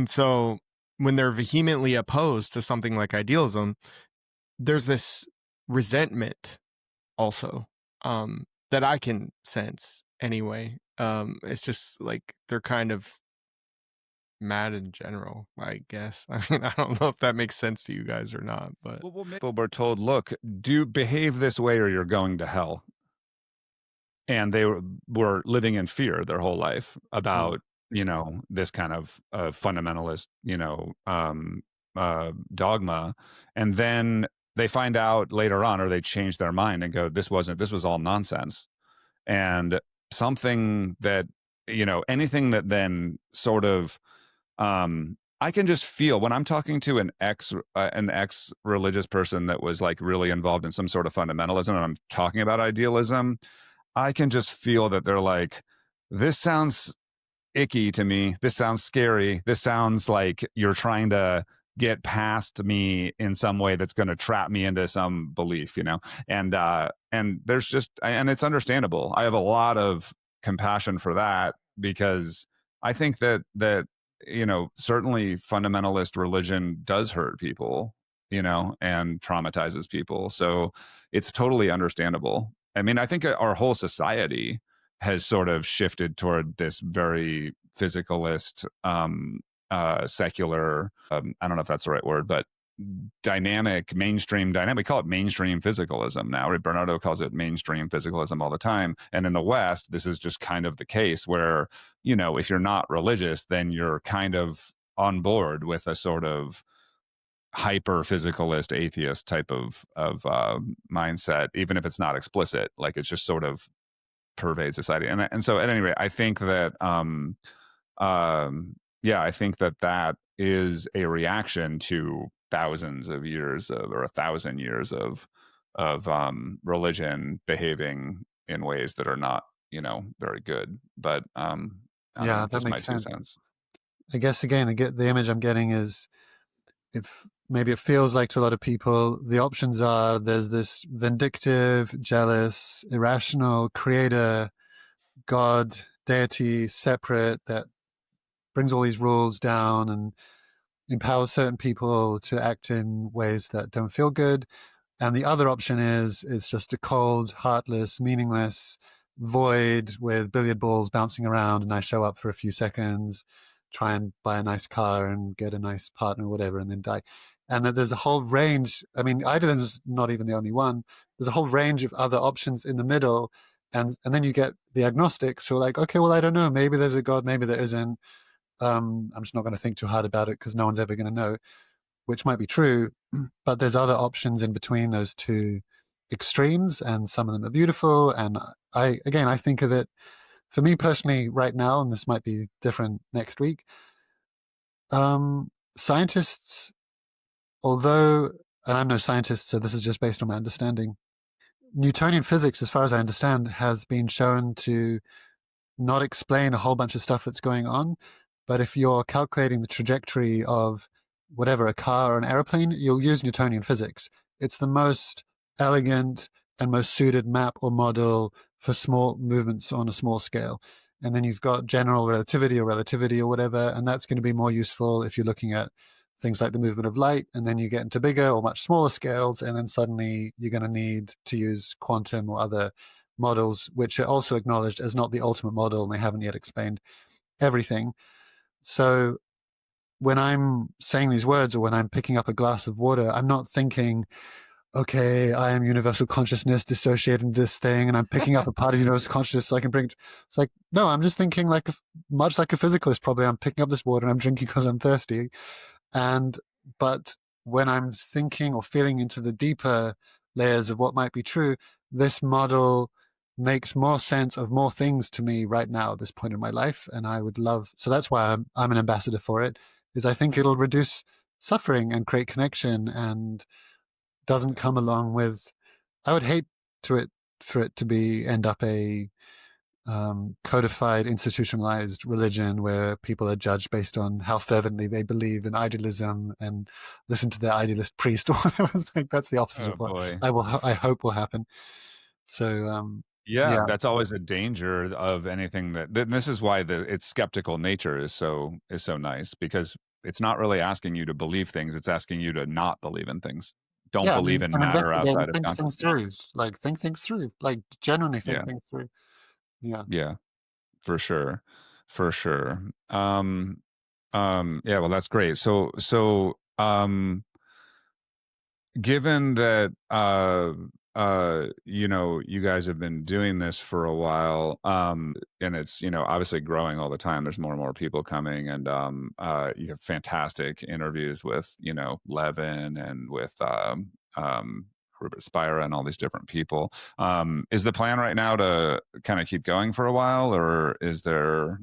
so when they're vehemently opposed to something like idealism, there's this resentment also that I can sense anyway. It's just like they're kind of mad in general, I guess. I mean, I don't know if that makes sense to you guys or not, but people were told, look, do behave this way or you're going to hell. And they were living in fear their whole life about, you know, this kind of fundamentalist, you know, dogma. And then they find out later on, or they change their mind and go, this was all nonsense. And something that, you know, anything that then sort of, I can just feel when I'm talking to an ex religious person that was like really involved in some sort of fundamentalism, and I'm talking about idealism, I can just feel that they're like, this sounds icky to me. This sounds scary. This sounds like you're trying to get past me in some way that's going to trap me into some belief, you know? And there's just, and it's understandable. I have a lot of compassion for that because I think that, you know, certainly fundamentalist religion does hurt people, you know, and traumatizes people. So it's totally understandable. I mean, I think our whole society has sort of shifted toward this very physicalist, secular, I don't know if that's the right word, but mainstream dynamic. We call it mainstream physicalism now, right? Bernardo calls it mainstream physicalism all the time. And in the West, this is just kind of the case where, you know, if you're not religious, then you're kind of on board with a sort of hyper physicalist atheist type of mindset, even if it's not explicit. Like it's just sort of pervades society. And so at any rate, I think that I think that is a reaction to thousands of years of, or 1,000 years of religion behaving in ways that are not, you know, very good. But Yeah, that makes sense. I guess again, the image I'm getting is, if maybe it feels like to a lot of people, the options are there's this vindictive, jealous, irrational creator, God, deity, separate, that brings all these rules down and empowers certain people to act in ways that don't feel good. And the other option is it's just a cold, heartless, meaningless void with billiard balls bouncing around, and I show up for a few seconds, try and buy a nice car and get a nice partner or whatever, and then die. And that there's a whole range. I mean, Idealism's not even the only one. There's a whole range of other options in the middle. And then you get the agnostics who are like, okay, well, I don't know. Maybe there's a God, maybe there isn't. I'm just not going to think too hard about it because no one's ever going to know, which might be true. But there's other options in between those two extremes, and some of them are beautiful. And I think of it, for me personally right now, and this might be different next week, scientists, although, and I'm no scientist, so this is just based on my understanding, Newtonian physics, as far as I understand, has been shown to not explain a whole bunch of stuff that's going on. But if you're calculating the trajectory of whatever, a car or an airplane, you'll use Newtonian physics. It's the most elegant and most suited map or model for small movements on a small scale. And then you've got general relativity or whatever, and that's going to be more useful if you're looking at things like the movement of light. And then you get into bigger or much smaller scales, and then suddenly you're going to need to use quantum or other models, which are also acknowledged as not the ultimate model, and they haven't yet explained everything. So when I'm saying these words, or when I'm picking up a glass of water, I'm not thinking, okay, I am universal consciousness dissociated into this thing, and I'm picking up a part of universal consciousness so I can bring it. It's like, no, I'm just thinking like much like a physicalist. Probably, I'm picking up this water and I'm drinking because I'm thirsty. But when I'm thinking or feeling into the deeper layers of what might be true, this model makes more sense of more things to me right now at this point in my life. And I would love, so that's why I'm an ambassador for it, is I think it'll reduce suffering and create connection, and doesn't come along with, I would hate for it to be end up a codified, institutionalized religion where people are judged based on how fervently they believe in idealism and listen to their idealist priest or whatever. It's like, that's the opposite of what boy. I hope will happen. So Yeah, yeah, that's always a danger of anything this is why its skeptical nature is so nice, because it's not really asking you to believe things, it's asking you to not believe in things. Don't yeah, believe in and matter investigate and outside of think things consciousness. through. Like think things through. Like genuinely think Yeah, things through. Yeah. yeah, for sure. For sure. Yeah, well, that's great. Given that you guys have been doing this for a while, and it's obviously growing all the time, there's more and more people coming, and you have fantastic interviews with Levin and with Rupert Spira and all these different people. Is the plan right now to kind of keep going for a while, or is there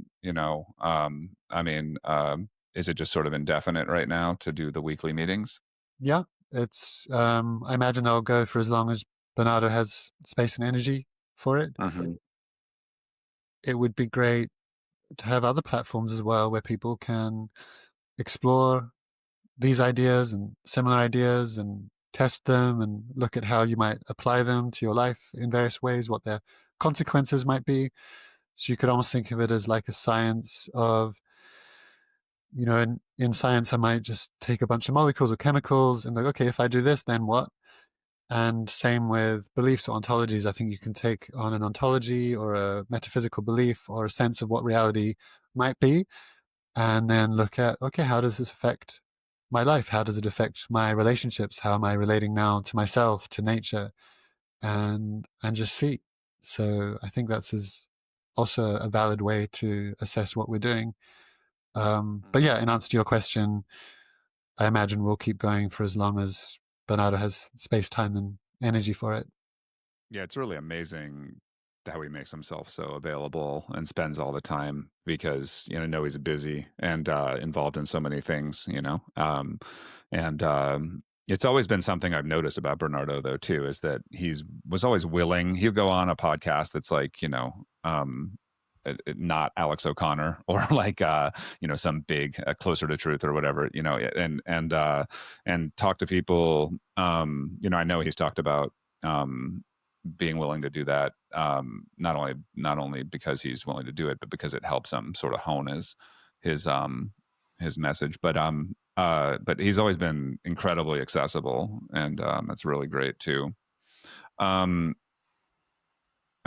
is it just sort of indefinite right now to do the weekly meetings? Yeah, it's. I imagine they'll go for as long as Bernardo has space and energy for it. Mhm. It would be great to have other platforms as well where people can explore these ideas and similar ideas and test them and look at how you might apply them to your life in various ways, what their consequences might be. So you could almost think of it as like a science of, in science, I might just take a bunch of molecules or chemicals and like, okay, if I do this, then what? And same with beliefs or ontologies. I think you can take on an ontology or a metaphysical belief or a sense of what reality might be, and then look at, okay, how does this affect my life? How does it affect my relationships? How am I relating now to myself, to nature, and just see. So I think that's also a valid way to assess what we're doing. But yeah, in answer to your question, I imagine we'll keep going for as long as Bernardo has space, time, and energy for it. Yeah, it's really amazing how he makes himself so available and spends all the time, because I know he's busy and involved in so many things, and it's always been something I've noticed about Bernardo, though, too, is that was always willing. He'll go on a podcast that's like not Alex O'Connor or like some big Closer to Truth or whatever, and talk to people. I know he's talked about being willing to do that, not only because he's willing to do it, but because it helps him sort of hone his message. But he's always been incredibly accessible, and that's really great too.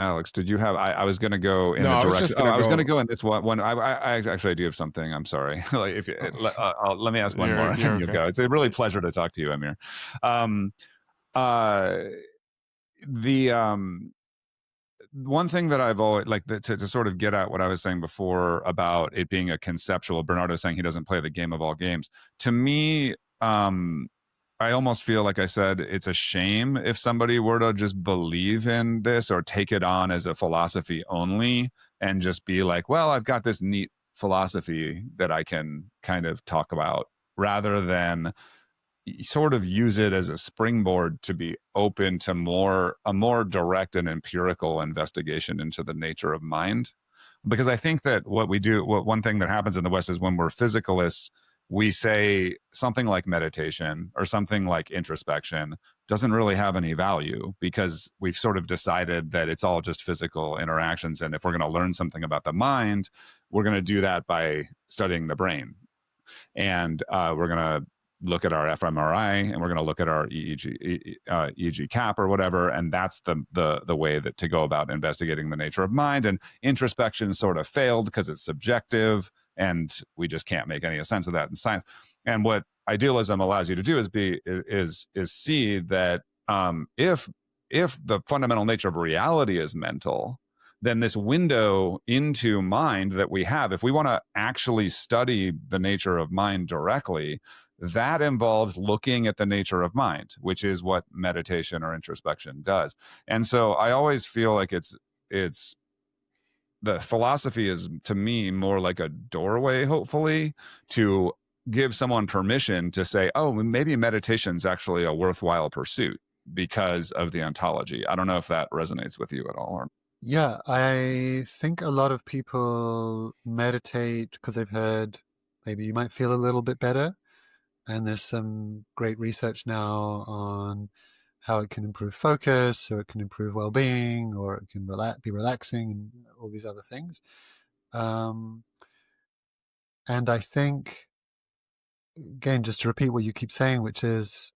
Alex, did you have? I was going to go in No, the I was direction. just gonna I was going to go. go in this one. I actually do have something. I'm sorry. Like if let me ask one more, and You're you okay. go. It's a really pleasure to talk to you, Amir. The one thing that I've always like to sort of get at what I was saying before about it being a conceptual. Bernardo saying he doesn't play the game of all games. To me, I almost feel like I said it's a shame if somebody were to just believe in this or take it on as a philosophy only and just be like, well, I've got this neat philosophy that I can kind of talk about, rather than sort of use it as a springboard to be open to a more direct and empirical investigation into the nature of mind. Because I think that one thing that happens in the West is when we're physicalists, we say something like meditation or something like introspection doesn't really have any value because we've sort of decided that it's all just physical interactions. And if we're going to learn something about the mind, we're going to do that by studying the brain. And we're going to look at our fMRI and we're going to look at our EEG cap or whatever. And that's the way that to go about investigating the nature of mind. And introspection sort of failed because it's subjective and we just can't make any sense of that in science. And what idealism allows you to do is see that if the fundamental nature of reality is mental, then this window into mind that we have, if we want to actually study the nature of mind directly, that involves looking at the nature of mind, which is what meditation or introspection does. And so I always feel like it's the philosophy is, to me, more like a doorway, hopefully, to give someone permission to say, oh, maybe meditation's actually a worthwhile pursuit because of the ontology. I don't know if that resonates with you at all. Or... Yeah, I think a lot of people meditate because they've heard maybe you might feel a little bit better. And there's some great research now on how it can improve focus, or it can improve well-being, or it can be relaxing, and all these other things. And I think, again, just to repeat what you keep saying, which is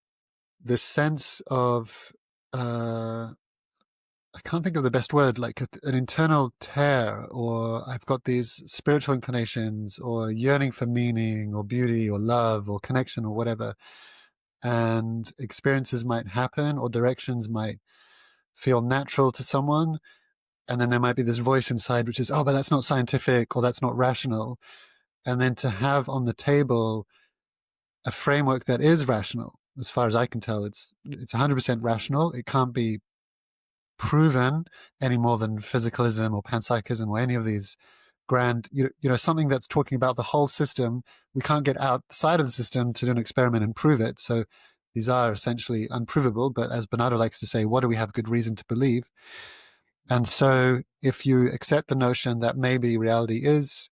this sense of, I can't think of the best word, like an internal tear, or I've got these spiritual inclinations, or yearning for meaning, or beauty, or love, or connection, or whatever. And experiences might happen, or directions might feel natural to someone. And then there might be this voice inside which is, oh, but that's not scientific, or that's not rational. And then to have on the table a framework that is rational, as far as I can tell, it's 100% rational. It can't be proven any more than physicalism or panpsychism or any of these grand, something that's talking about the whole system. We can't get outside of the system to do an experiment and prove it. So these are essentially unprovable. But as Bernardo likes to say, what do we have good reason to believe? And so if you accept the notion that maybe reality is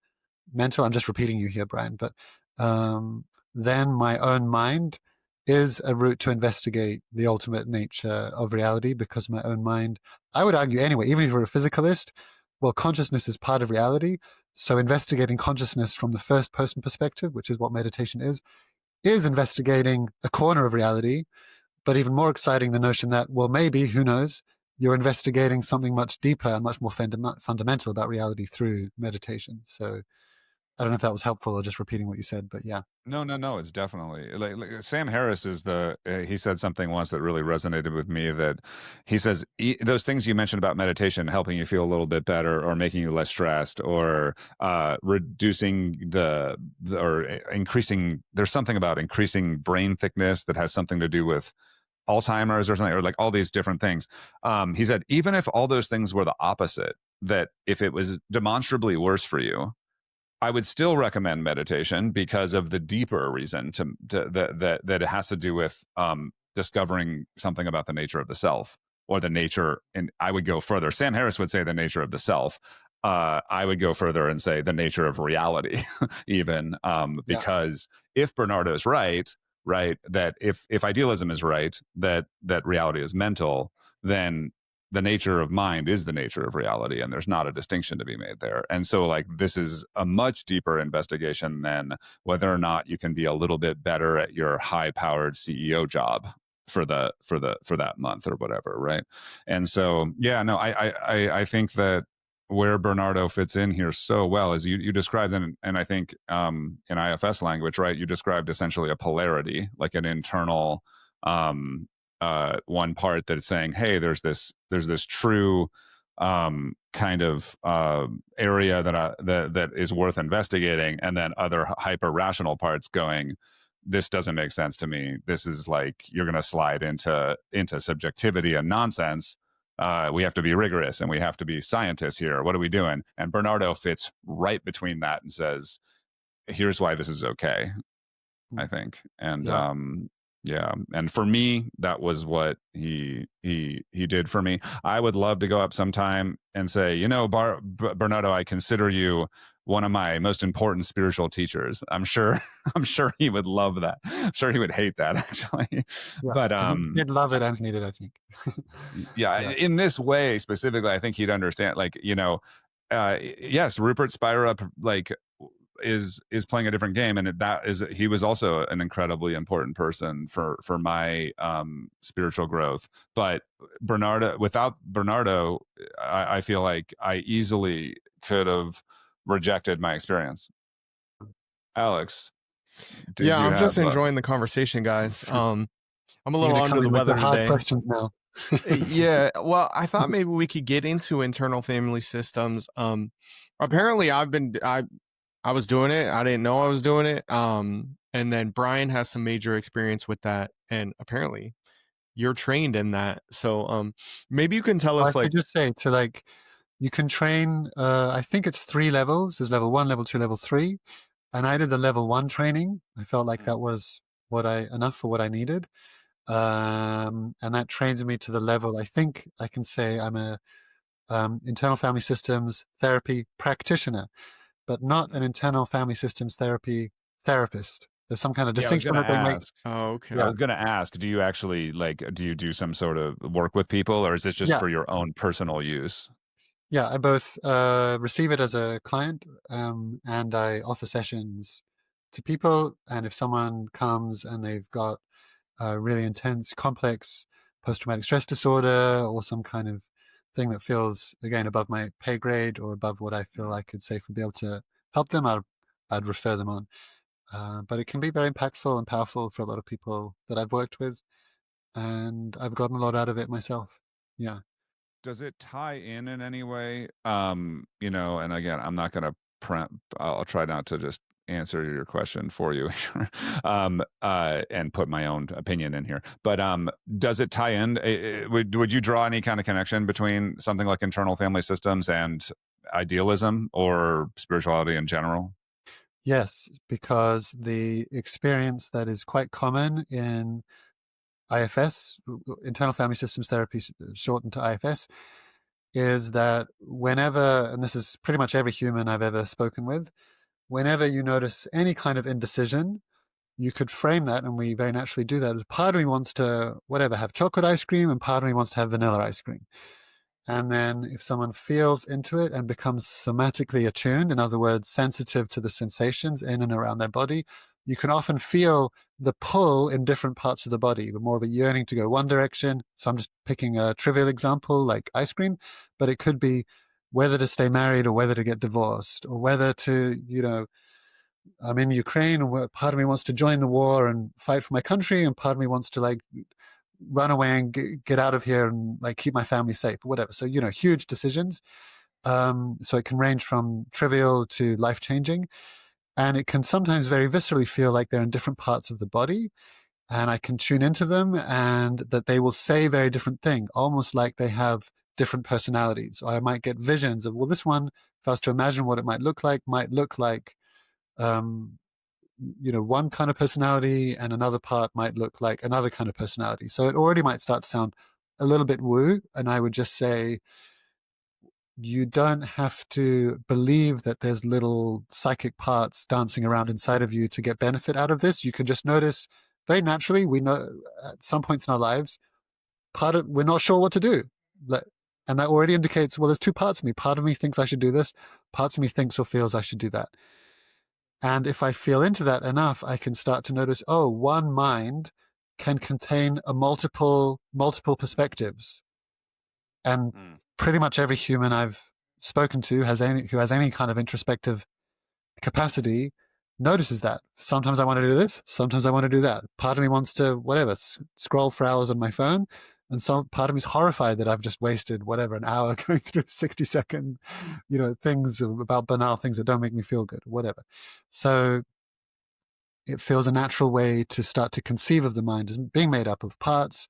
mental, I'm just repeating you here, Brian, but then my own mind is a route to investigate the ultimate nature of reality, because my own mind, I would argue anyway, even if you're a physicalist, well, consciousness is part of reality. So investigating consciousness from the first person perspective, which is what meditation is investigating a corner of reality. But even more exciting, the notion that, well, maybe, who knows, you're investigating something much deeper and much more fundamental about reality through meditation. So I don't know if that was helpful or just repeating what you said, but yeah. No, it's definitely like Sam Harris is he said something once that really resonated with me, that he says those things you mentioned about meditation helping you feel a little bit better, or making you less stressed, or reducing or increasing, there's something about increasing brain thickness that has something to do with Alzheimer's or something, or like all these different things. He said, even if all those things were the opposite, that if it was demonstrably worse for you, I would still recommend meditation because of the deeper reason that it has to do with discovering something about the nature of the self, or the nature. And I would go further. Sam Harris would say the nature of the self. I would go further and say the nature of reality, even because if Bernardo's right, that if idealism is right, that reality is mental, then the nature of mind is the nature of reality, and there's not a distinction to be made there. And so, like, this is a much deeper investigation than whether or not you can be a little bit better at your high-powered CEO job for that month or whatever, right? And so, yeah, no, I think that where Bernardo fits in here so well is you described, and I think in IFS language, right, you described essentially a polarity, like an internal one part that's saying, hey, there's this true kind of area that is worth investigating, and then other hyper rational parts going, this doesn't make sense to me. This is like, you're going to slide into subjectivity and nonsense. We have to be rigorous and we have to be scientists here. What are we doing? And Bernardo fits right between that and says, here's why this is okay, I think. And yeah. And for me, that was what he did for me. I would love to go up sometime and say, Bernardo, I consider you one of my most important spiritual teachers. I'm sure I'm sure he would love that. I'm sure he would hate that, actually. Yeah, But he'd love it and hate it, I think. yeah, Yeah. in this way specifically, I think he'd understand. Like, yes, Rupert Spira, like, is playing a different game, and he was also an incredibly important person for my spiritual growth. But without Bernardo, I feel like I easily could have rejected my experience. Alex, did Yeah, you I'm just have enjoying the conversation, guys. I'm a You're little gonna come under the in with the weather hard today. questions now. Yeah, well, I thought maybe we could get into internal family systems. Apparently I was doing it. I didn't know I was doing it. And then Brian has some major experience with that, and apparently you're trained in that. So maybe you can tell I us, like, could just say to like, you can train, I think it's 3 levels. There's level 1, level 2, level 3. And I did the level 1 training. I felt like that was enough for what I needed. And that trains me to the level, I think I can say I'm a internal family systems therapy practitioner, but not an internal family systems therapy therapist. There's some kind of Yeah, I was distinction gonna that they make. ask. oh, I okay. Yeah. was gonna ask, do you actually do you do some sort of work with people, or is this just Yeah. for your own personal use? Yeah. I both receive it as a client and I offer sessions to people. And if someone comes and they've got a really intense, complex post-traumatic stress disorder or some kind of thing that feels, again, above my pay grade or above what I feel I could safely be able to help them, I'd refer them on. But it can be very impactful and powerful for a lot of people that I've worked with, and I've gotten a lot out of it myself. Yeah. Does it tie in any way? And again, I'm not gonna I'll try not to just answer your question for you and put my own opinion in here. But does it tie in? Would you draw any kind of connection between something like internal family systems and idealism or spirituality in general? Yes, because the experience that is quite common in IFS, internal family systems therapy, shortened to IFS, is that whenever, and this is pretty much every human I've ever spoken with, whenever you notice any kind of indecision, you could frame that, and we very naturally do that, as part of me wants to, whatever, have chocolate ice cream, and part of me wants to have vanilla ice cream. And then if someone feels into it and becomes somatically attuned, in other words, sensitive to the sensations in and around their body, you can often feel the pull in different parts of the body, but more of a yearning to go one direction. So I'm just picking a trivial example like ice cream, but it could be whether to stay married or whether to get divorced or whether to, I'm in Ukraine and part of me wants to join the war and fight for my country, and part of me wants to like run away and get out of here and like keep my family safe or whatever. So, huge decisions. So it can range from trivial to life-changing. And it can sometimes very viscerally feel like they're in different parts of the body. And I can tune into them and that they will say very different things, almost like they have different personalities. Or I might get visions of, well, this one, if I was to imagine what it might look like um, one kind of personality, and another part might look like another kind of personality. So it already might start to sound a little bit woo. And I would just say, you don't have to believe that there's little psychic parts dancing around inside of you to get benefit out of this. You can just notice very naturally, we know at some points in our lives, we're not sure what to do. And that already indicates, well, there's 2 parts of me. Part of me thinks I should do this. Parts of me thinks or feels I should do that. And if I feel into that enough, I can start to notice, oh, one mind can contain a multiple perspectives. And pretty much every human I've spoken to who has any kind of introspective capacity notices that. Sometimes I want to do this, sometimes I want to do that. Part of me wants to, whatever, scroll for hours on my phone. And some part of me is horrified that I've just wasted, whatever, an hour going through 60-second, things about banal things that don't make me feel good, whatever. So it feels a natural way to start to conceive of the mind as being made up of parts.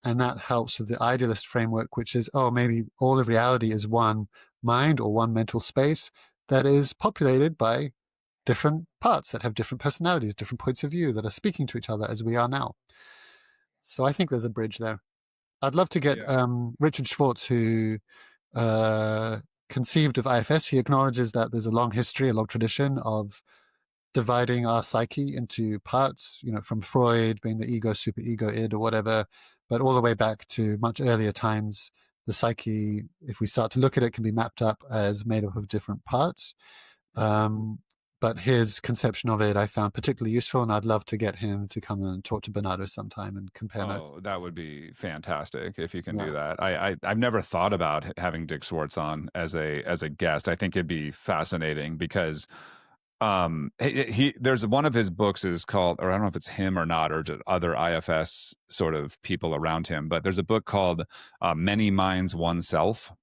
And that helps with the idealist framework, which is, oh, maybe all of reality is one mind or one mental space that is populated by different parts that have different personalities, different points of view that are speaking to each other as we are now. So I think there's a bridge there. I'd love to get Richard Schwartz, who conceived of IFS, he acknowledges that there's a long history, a long tradition of dividing our psyche into parts, from Freud being the ego, superego, id, or whatever, but all the way back to much earlier times, the psyche, if we start to look at it, can be mapped up as made up of different parts. But his conception of it I found particularly useful, and I'd love to get him to come and talk to Bernardo sometime and compare notes. Oh, that would be fantastic if you can Yeah. do that. I've never thought about having Dick Schwartz on as a guest. I think it'd be fascinating because there's one of his books is called, or I don't know if it's him or not, or just other IFS sort of people around him, but there's a book called Many Minds, One Self.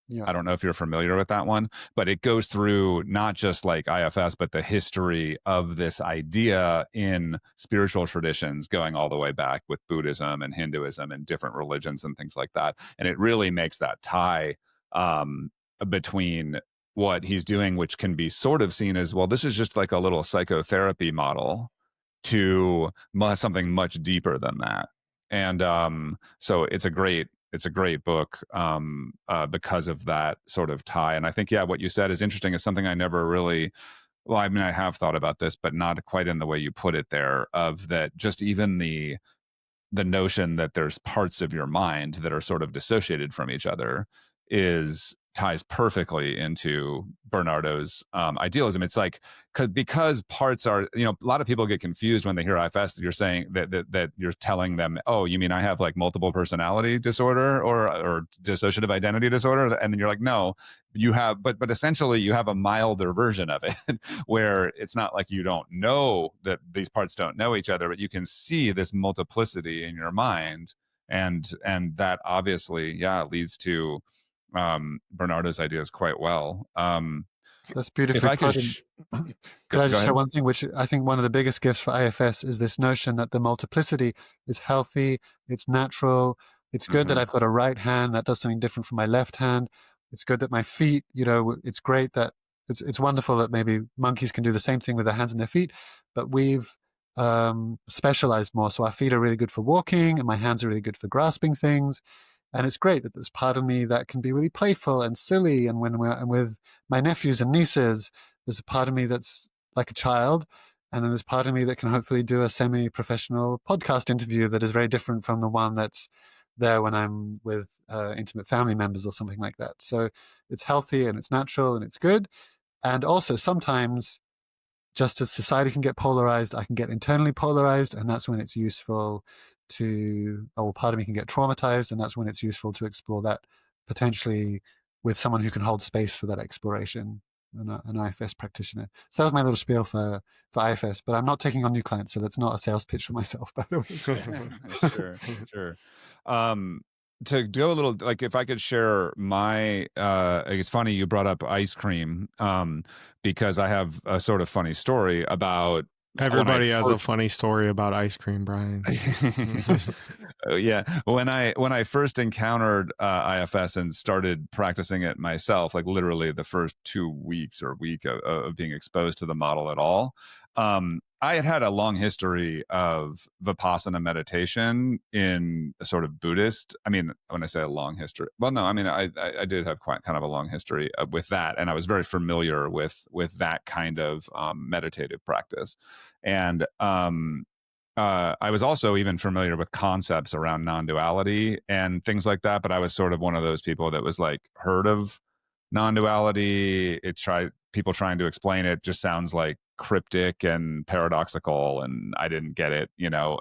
Yeah. I don't know if you're familiar with that one, but it goes through not just like IFS, but the history of this idea in spiritual traditions going all the way back with Buddhism and Hinduism and different religions and things like that. And it really makes that tie between what he's doing, which can be sort of seen as, well, this is just like a little psychotherapy model, to something much deeper than that. And so it's a great book because of that sort of tie. And I think, yeah, what you said is interesting. Is something I never really, well, I mean, I have thought about this, but not quite in the way you put it there, of that just even the notion that there's parts of your mind that are sort of dissociated from each other ties perfectly into Bernardo's idealism. It's like, because parts are, a lot of people get confused when they hear IFS. You're saying that you're telling them, oh, you mean I have like multiple personality disorder or dissociative identity disorder? And then you're like, no, you have, but essentially you have a milder version of it where it's not like you don't know that these parts don't know each other, but you can see this multiplicity in your mind. And that obviously, yeah, leads to Bernardo's ideas quite well. That's If beautifully I could, put. Could I go just say ahead. one thing, which I think one of the biggest gifts for IFS is this notion that the multiplicity is healthy, it's natural, it's good that I've got a right hand that does something different from my left hand. It's good that my feet, it's great that it's wonderful that maybe monkeys can do the same thing with their hands and their feet, but we've specialized more. So our feet are really good for walking, and my hands are really good for grasping things. And it's great that there's part of me that can be really playful and silly. And when I'm with my nephews and nieces, there's a part of me that's like a child. And then there's part of me that can hopefully do a semi-professional podcast interview that is very different from the one that's there when I'm with intimate family members or something like that. So it's healthy and it's natural and it's good. And also sometimes, just as society can get polarized, I can get internally polarized, and that's when it's useful part of me can get traumatized, and that's when it's useful to explore that potentially with someone who can hold space for that exploration, an IFS practitioner. So that was my little spiel for IFS, but I'm not taking on new clients, so that's not a sales pitch for myself, by the way. Sure. To go a little, like, if I could share my, it's funny you brought up ice cream, because I have a sort of funny story about. Everybody has a funny story about ice cream, Brian. Yeah, when I first encountered IFS and started practicing it myself, like literally the first 2 weeks or week of being exposed to the model at all, I had a long history of Vipassana meditation in a sort of Buddhist. I mean, when I say a long history, well, no, I mean, I did have quite kind of a long history with that, and I was very familiar with that kind of meditative practice, and I was also even familiar with concepts around non-duality and things like that. But I was sort of one of those people that was like, heard of non-duality. People trying to explain it just sounds like cryptic and paradoxical, and I didn't get it,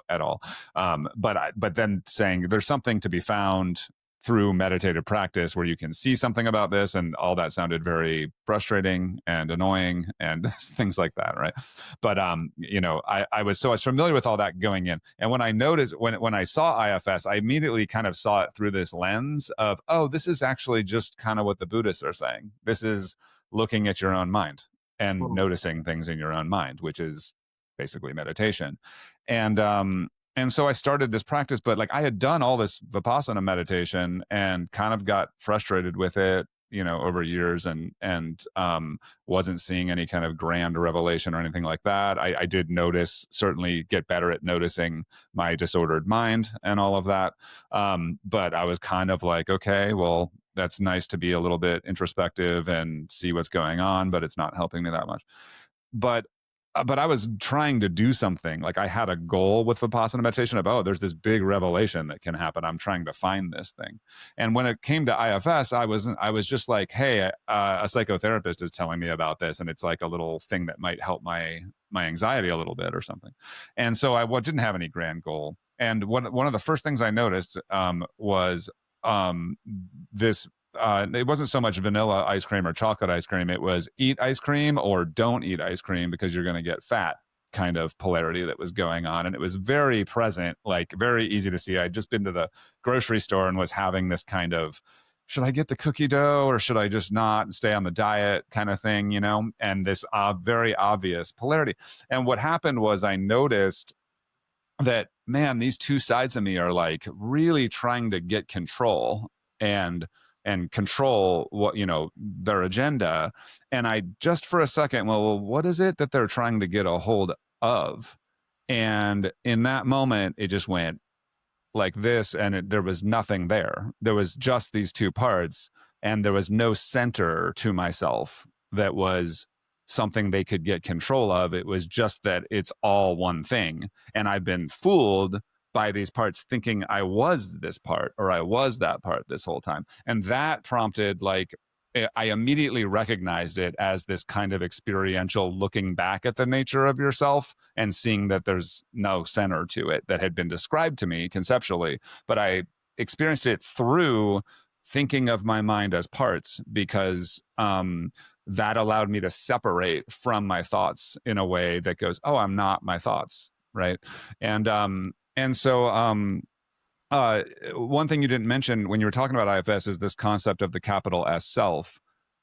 at all. But then saying there's something to be found through meditative practice where you can see something about this, and all that sounded very frustrating and annoying and things like that, right? But I was familiar with all that going in, and when I noticed when I saw IFS, I immediately kind of saw it through this lens of, oh, this is actually just kind of what the Buddhists are saying. This is looking at your own mind and noticing things in your own mind, which is basically meditation. And so I started this practice, but like I had done all this Vipassana meditation and kind of got frustrated with it, over years, and wasn't seeing any kind of grand revelation or anything like that. I did certainly get better at noticing my disordered mind and all of that. But I was kind of like, okay, well, that's nice to be a little bit introspective and see what's going on, but it's not helping me that much. But I was trying to do something. Like I had a goal with Vipassana meditation of, oh, there's this big revelation that can happen. I'm trying to find this thing. And when it came to IFS, I was just like, hey, a psychotherapist is telling me about this, and it's like a little thing that might help my anxiety a little bit or something. And so I didn't have any grand goal. And one of the first things I noticed was this. It wasn't so much vanilla ice cream or chocolate ice cream. It was eat ice cream or don't eat ice cream because you're going to get fat kind of polarity that was going on. And it was very present, like very easy to see. I'd just been to the grocery store and was having this kind of, should I get the cookie dough or should I just not and stay on the diet kind of thing, you know, and this very obvious polarity. And what happened was I noticed that, man, these two sides of me are like really trying to get control and control what, you know, their agenda. And I just for a second, well, what is it that they're trying to get a hold of? And in that moment, it just went like this, and there was nothing there. There was just these two parts, and there was no center to myself that was something they could get control of. It was just that it's all one thing. And I've been fooled by these parts thinking I was this part or I was that part this whole time. And that prompted, like, I immediately recognized it as this kind of experiential looking back at the nature of yourself and seeing that there's no center to it that had been described to me conceptually. But I experienced it through thinking of my mind as parts, because that allowed me to separate from my thoughts in a way that goes, oh, I'm not my thoughts, right? And so one thing you didn't mention when you were talking about IFS is this concept of the capital S self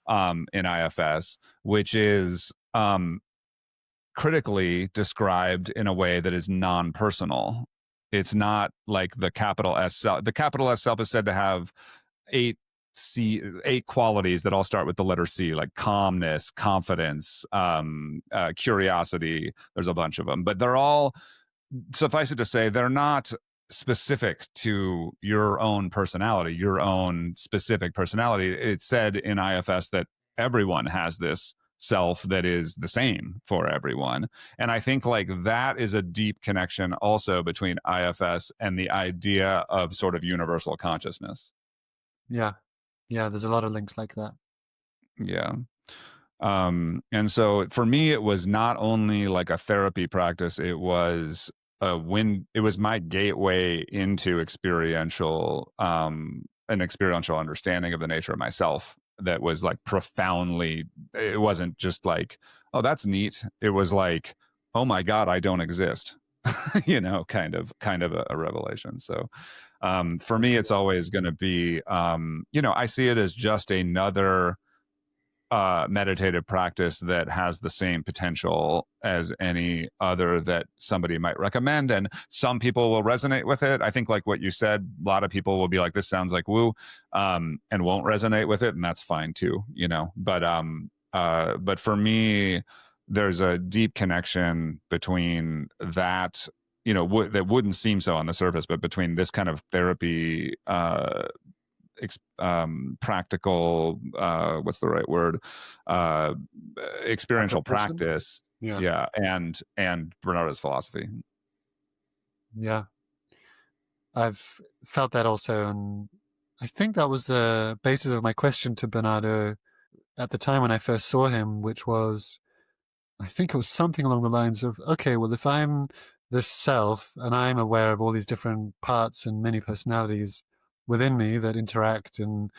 in IFS, which is critically described in a way that is non-personal. It's not like the capital S self. The capital S self is said to have eight qualities that all start with the letter C, like calmness, confidence, curiosity. There's a bunch of them, but they're all, suffice it to say, they're not specific to your own personality, your own specific personality. It's said in IFS that everyone has this self that is the same for everyone. And I think like that is a deep connection also between IFS and the idea of sort of universal consciousness. Yeah. Yeah, there's a lot of links like that. Yeah. And so for me, it was not only like a therapy practice, it was it was my gateway into experiential, an experiential understanding of the nature of myself that was like profoundly, it wasn't just like, oh, that's neat. It was like, oh my God, I don't exist, you know, kind of a revelation. So for me, it's always going to be, you know, I see it as just another meditative practice that has the same potential as any other that somebody might recommend. And some people will resonate with it. I think like what you said, a lot of people will be like, this sounds like woo, and won't resonate with it. And that's fine too, you know, but for me, there's a deep connection between that, you know, that wouldn't seem so on the surface, but between this kind of therapy, practical, what's the right word, experiential practice, yeah, and Bernardo's philosophy. Yeah, I've felt that also, and I think that was the basis of my question to Bernardo at the time when I first saw him, which was, I think it was something along the lines of, okay, well, if I'm this self and I'm aware of all these different parts and many personalities within me that interact and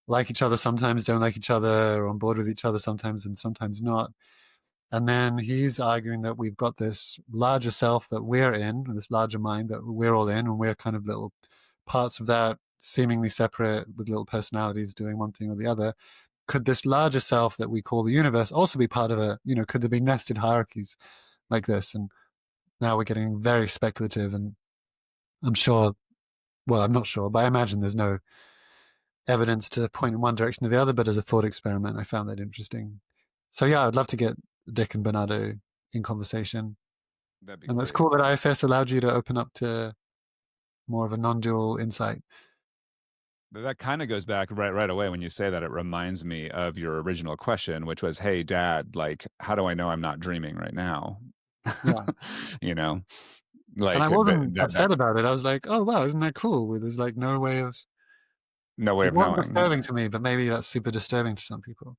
like each other sometimes, don't like each other, or on board with each other sometimes and sometimes not. And then he's arguing that we've got this larger self that we're in, this larger mind that we're all in, and we're kind of little parts of that, seemingly separate with little personalities doing one thing or the other. Could this larger self that we call the universe also be part of a, you know, could there be nested hierarchies like this? And now we're getting very speculative, and I'm sure, well, I'm not sure, but I imagine there's no evidence to point in one direction or the other, but as a thought experiment, I found that interesting. So yeah, I'd love to get Dick and Bernardo in conversation. That'd be and great. That's cool that IFS allowed you to open up to more of a non-dual insight. that kind of goes back right away when you say that. It reminds me of your original question, which was, "Hey, Dad, like, how do I know I'm not dreaming right now?" Yeah. You know, And like I wasn't that upset about it. I was like, oh, wow, isn't that cool? There's like no way of, no way it of wasn't knowing. Yeah. disturbing to me, but maybe that's super disturbing to some people.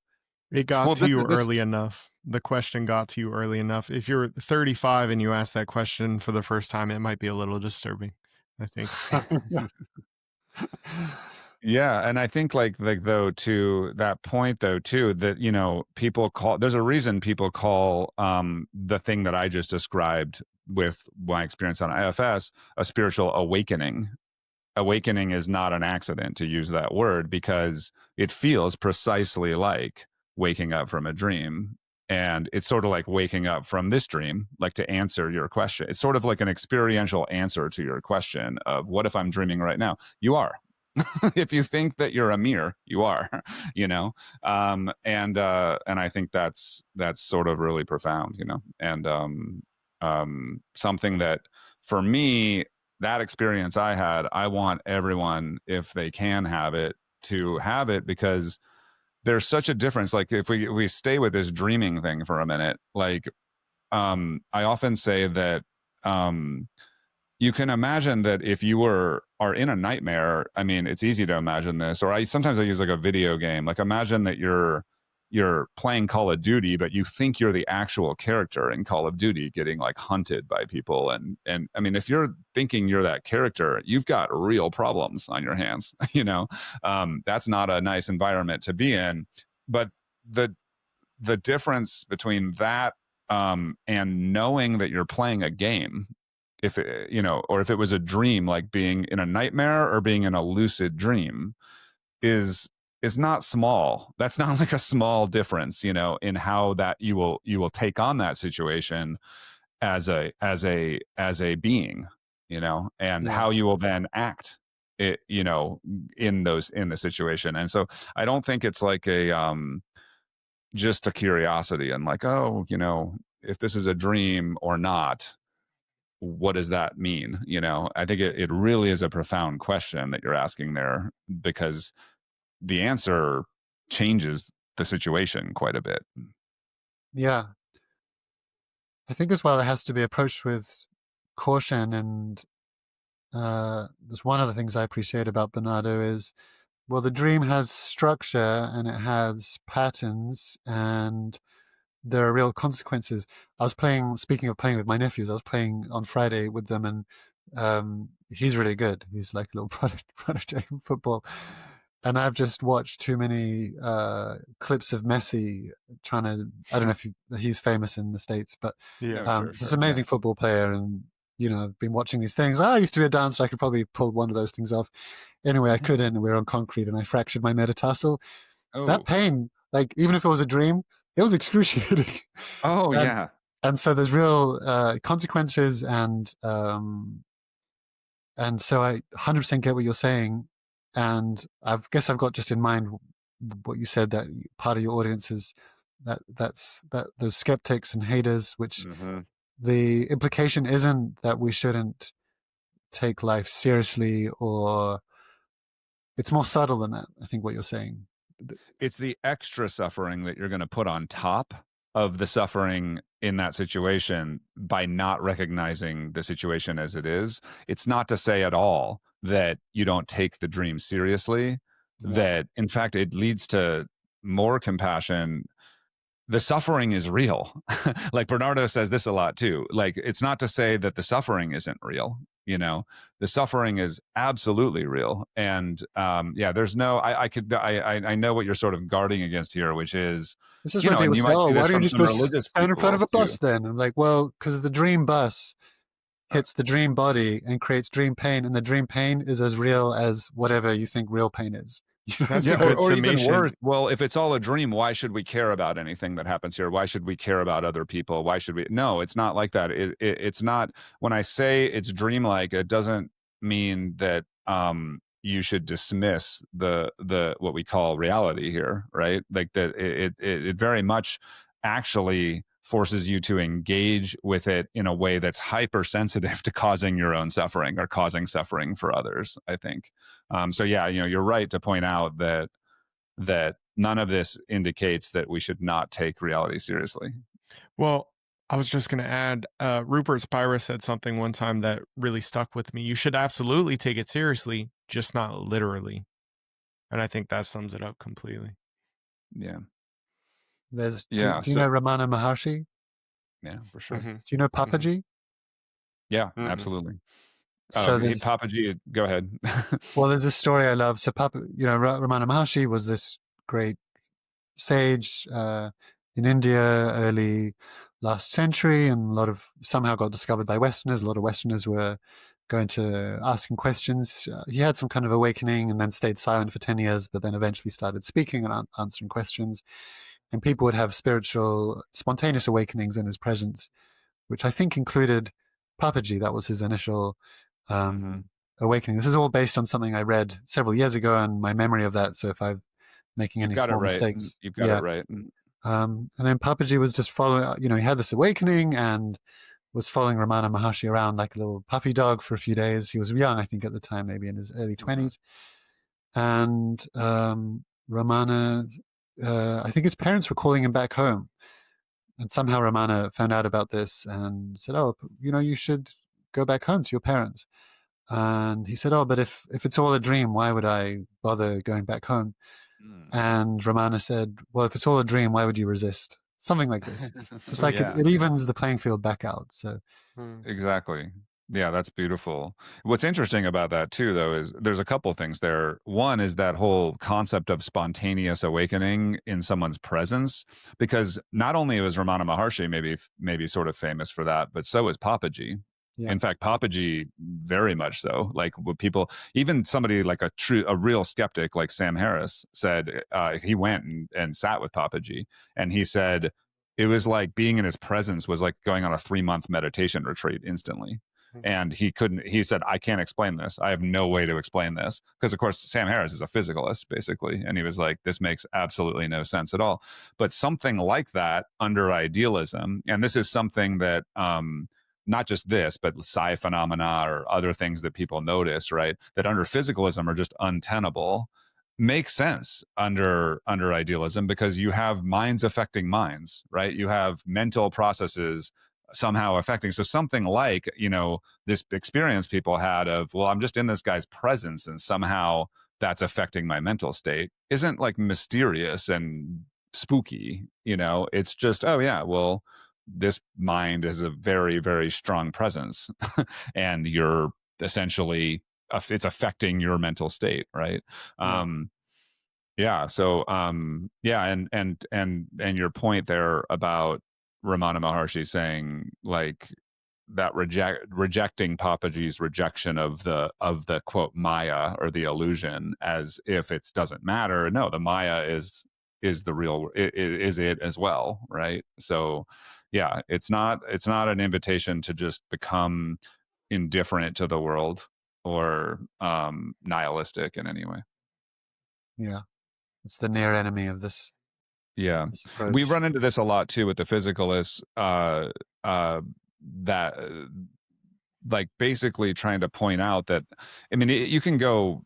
It got Well, to you this early enough. The question got to you early enough. If you're 35 and you ask that question for the first time, it might be a little disturbing, I think. Yeah, and I think like though to that point though too, that people call, there's a reason people call the thing that I just described with my experience on IFS a spiritual awakening. Awakening is not an accident to use that word, because it feels precisely like waking up from a dream. And it's sort of like waking up from this dream, like to answer your question. It's sort of like an experiential answer to your question of, what if I'm dreaming right now? You are. If you think that you're Amir, you are, and I think that's sort of really profound, and something that for me, that experience I had, I want everyone, if they can have it, to have it, because there's such a difference. Like if we stay with this dreaming thing for a minute, like I often say that you can imagine that if you are in a nightmare, I mean, it's easy to imagine this, or sometimes I use like a video game, like imagine that you're playing Call of Duty, but you think you're the actual character in Call of Duty getting like hunted by people. And I mean, if you're thinking you're that character, you've got real problems on your hands, that's not a nice environment to be in. But the difference between that and knowing that you're playing a game, if or if it was a dream, like being in a nightmare or being in a lucid dream, is not small. That's not like a small difference, in how that you will take on that situation as a being, and Yeah. how you will then act it, in the situation. And so I don't think it's like a just a curiosity and like, oh, if this is a dream or not, what does that mean? I think it really is a profound question that you're asking there, because the answer changes the situation quite a bit. Yeah. I think as well, it has to be approached with caution. And there's one of the things I appreciate about Bernardo is, well, the dream has structure and it has patterns and there are real consequences. I was playing, speaking of playing with my nephews, I was playing on Friday with them, and he's really good. He's like a little prodigy in football. And I've just watched too many clips of Messi trying to, I don't know if he's famous in the States, but Yeah. No, he's this amazing football player. And, I've been watching these things. I used to be a dancer. I could probably pull one of those things off. Anyway, I couldn't. We were on concrete and I fractured my metatarsal. That Oh, pain, like even if it was a dream, it was excruciating. oh and, yeah. and so there's real consequences, and so I 100% get what you're saying. And I guess I've got just in mind what you said, that part of your audience is that's there's skeptics and haters, which Mm-hmm. the implication isn't that we shouldn't take life seriously, or it's more subtle than that. I think what you're saying. It's the extra suffering that you're going to put on top of the suffering in that situation by not recognizing the situation as it is. It's not to say at all that you don't take the dream seriously, Yeah. that in fact it leads to more compassion. The suffering is real. Like Bernardo says this a lot too. Like, it's not to say that the suffering isn't real. The suffering is absolutely real. And yeah, there's no, I know what you're sort of guarding against here, which is, This is when people and you say, might "Oh, see why this don't you from just some go religious stand in front of people a too. bus then?" I'm like, well, because the dream bus hits the dream body and creates dream pain, and the dream pain is as real as whatever you think real pain is. That's Yeah, a good or even summation. worse. Well, if it's all a dream, why should we care about anything that happens here? Why should we care about other people? Why should we? No, it's not like that. It's not. When I say it's dreamlike, it doesn't mean that you should dismiss the what we call reality here, right? Like that it very much actually forces you to engage with it in a way that's hypersensitive to causing your own suffering or causing suffering for others, I think. So yeah, you're right to point out that none of this indicates that we should not take reality seriously. Well, I was just going to add, Rupert Spira said something one time that really stuck with me. You should absolutely take it seriously, just not literally. And I think that sums it up completely. Yeah. Do Yeah. you know Ramana Maharshi? Yeah, for sure. Mm-hmm. Do you know Papaji? Yeah, Mm-mm. absolutely. So Papaji, go ahead. well, there's a story I love. So Ramana Maharshi was this great sage in India early last century, and somehow got discovered by Westerners. A lot of Westerners were going to ask him questions. He had some kind of awakening and then stayed silent for 10 years, but then eventually started speaking and answering questions. And people would have spiritual, spontaneous awakenings in his presence, which I think included Papaji. That was his initial awakening. This is all based on something I read several years ago and my memory of that. So if I'm making any small mistakes. You've got it right. And then Papaji was just following, he had this awakening and was following Ramana Maharshi around like a little puppy dog for a few days. He was young, I think, at the time, maybe in his early 20s. And Ramana, I think his parents were calling him back home. And somehow Ramana found out about this and said, oh, you should go back home to your parents. And he said, oh, but if it's all a dream, why would I bother going back home? And Ramana said, well, if it's all a dream, why would you resist? Something like this. Just like it evens the playing field back out. So Exactly. Yeah, that's beautiful. What's interesting about that too, though, is there's a couple things there. One is that whole concept of spontaneous awakening in someone's presence, because not only was Ramana Maharshi maybe sort of famous for that, but so is Papaji. Yeah. In fact, Papaji very much so. Like what people, even somebody like a real skeptic like Sam Harris said, he went and sat with Papaji, and he said it was like being in his presence was like going on a 3-month meditation retreat instantly. And he said, I can't explain this. I have no way to explain this. Because of course, Sam Harris is a physicalist basically. And he was like, this makes absolutely no sense at all. But something like that under idealism, and this is something that, not just this, but psi phenomena or other things that people notice, right? That under physicalism are just untenable, makes sense under idealism, because you have minds affecting minds, right? You have mental processes somehow affecting. So something like, this experience people had of, well, I'm just in this guy's presence and somehow that's affecting my mental state, isn't like mysterious and spooky. It's just, oh yeah, well, this mind is a very, very strong presence and you're essentially, it's affecting your mental state, right? So and your point there about Ramana Maharshi saying like that rejecting Papaji's rejection of the quote Maya or the illusion as if it doesn't matter. No, the Maya is the real, is it as well, right? So yeah, it's not an invitation to just become indifferent to the world or nihilistic in any way. Yeah, it's the near enemy of this. Yeah, this approach. we run into this a lot too with the physicalists. That like basically trying to point out that, I mean, you can go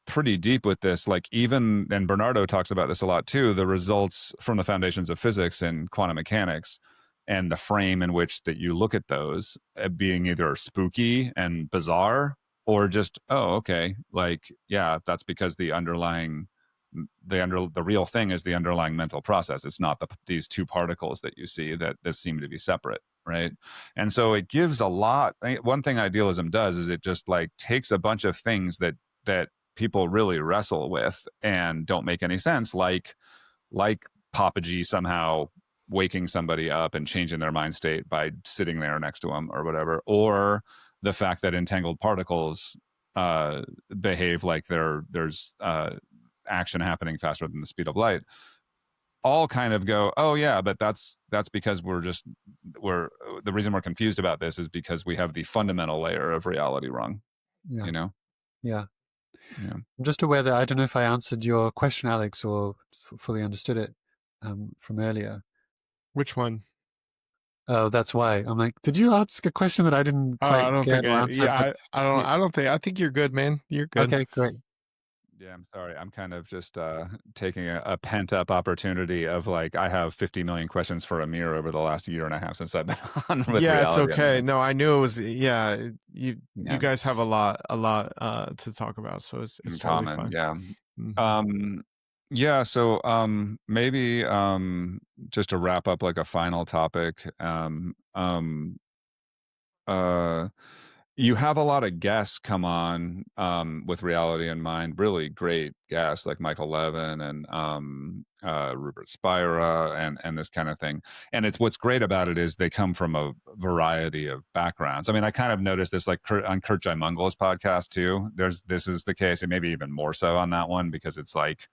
pretty deep with this, like even, and Bernardo talks about this a lot too, the results from the foundations of physics and quantum mechanics and the frame in which that you look at those being either spooky and bizarre or just, oh, okay, like, yeah, that's because the real thing is the underlying mental process. It's not these two particles that you see that seem to be separate, right? And so it gives a lot. One thing idealism does is it just like takes a bunch of things that people really wrestle with and don't make any sense, like Papaji somehow waking somebody up and changing their mind state by sitting there next to them or whatever, or the fact that entangled particles behave like there's action happening faster than the speed of light. All kind of go, oh yeah, but that's because the reason we're confused about this is because we have the fundamental layer of reality wrong. Yeah. I'm just aware that I don't know if I answered your question, Alex, or fully understood it from earlier. Which one? Oh, that's why. I'm like, did you ask a question that I didn't I quite don't think get or answer? But I don't think, I think you're good, man. You're good. okay, great. Yeah, I'm sorry. I'm kind of just taking a pent up opportunity of like, I have 50 million questions for Amir over the last year and a half since I've been on with Yeah, it's Reality. okay. No, I knew it was, yeah, you Yeah, guys have a lot to talk about, so it's in totally common. fine. Yeah. Mhm. Yeah. So maybe just to wrap up like a final topic. Uh, you have a lot of guests come on with Reality in mind, really great guests like Michael Levin and Rupert Spira and this kind of thing. And it's what's great about it is they come from a variety of backgrounds. I mean, I kind of noticed this like on Kurt Jaimungal's podcast too. This is the case, and maybe even more so on that one, because it's like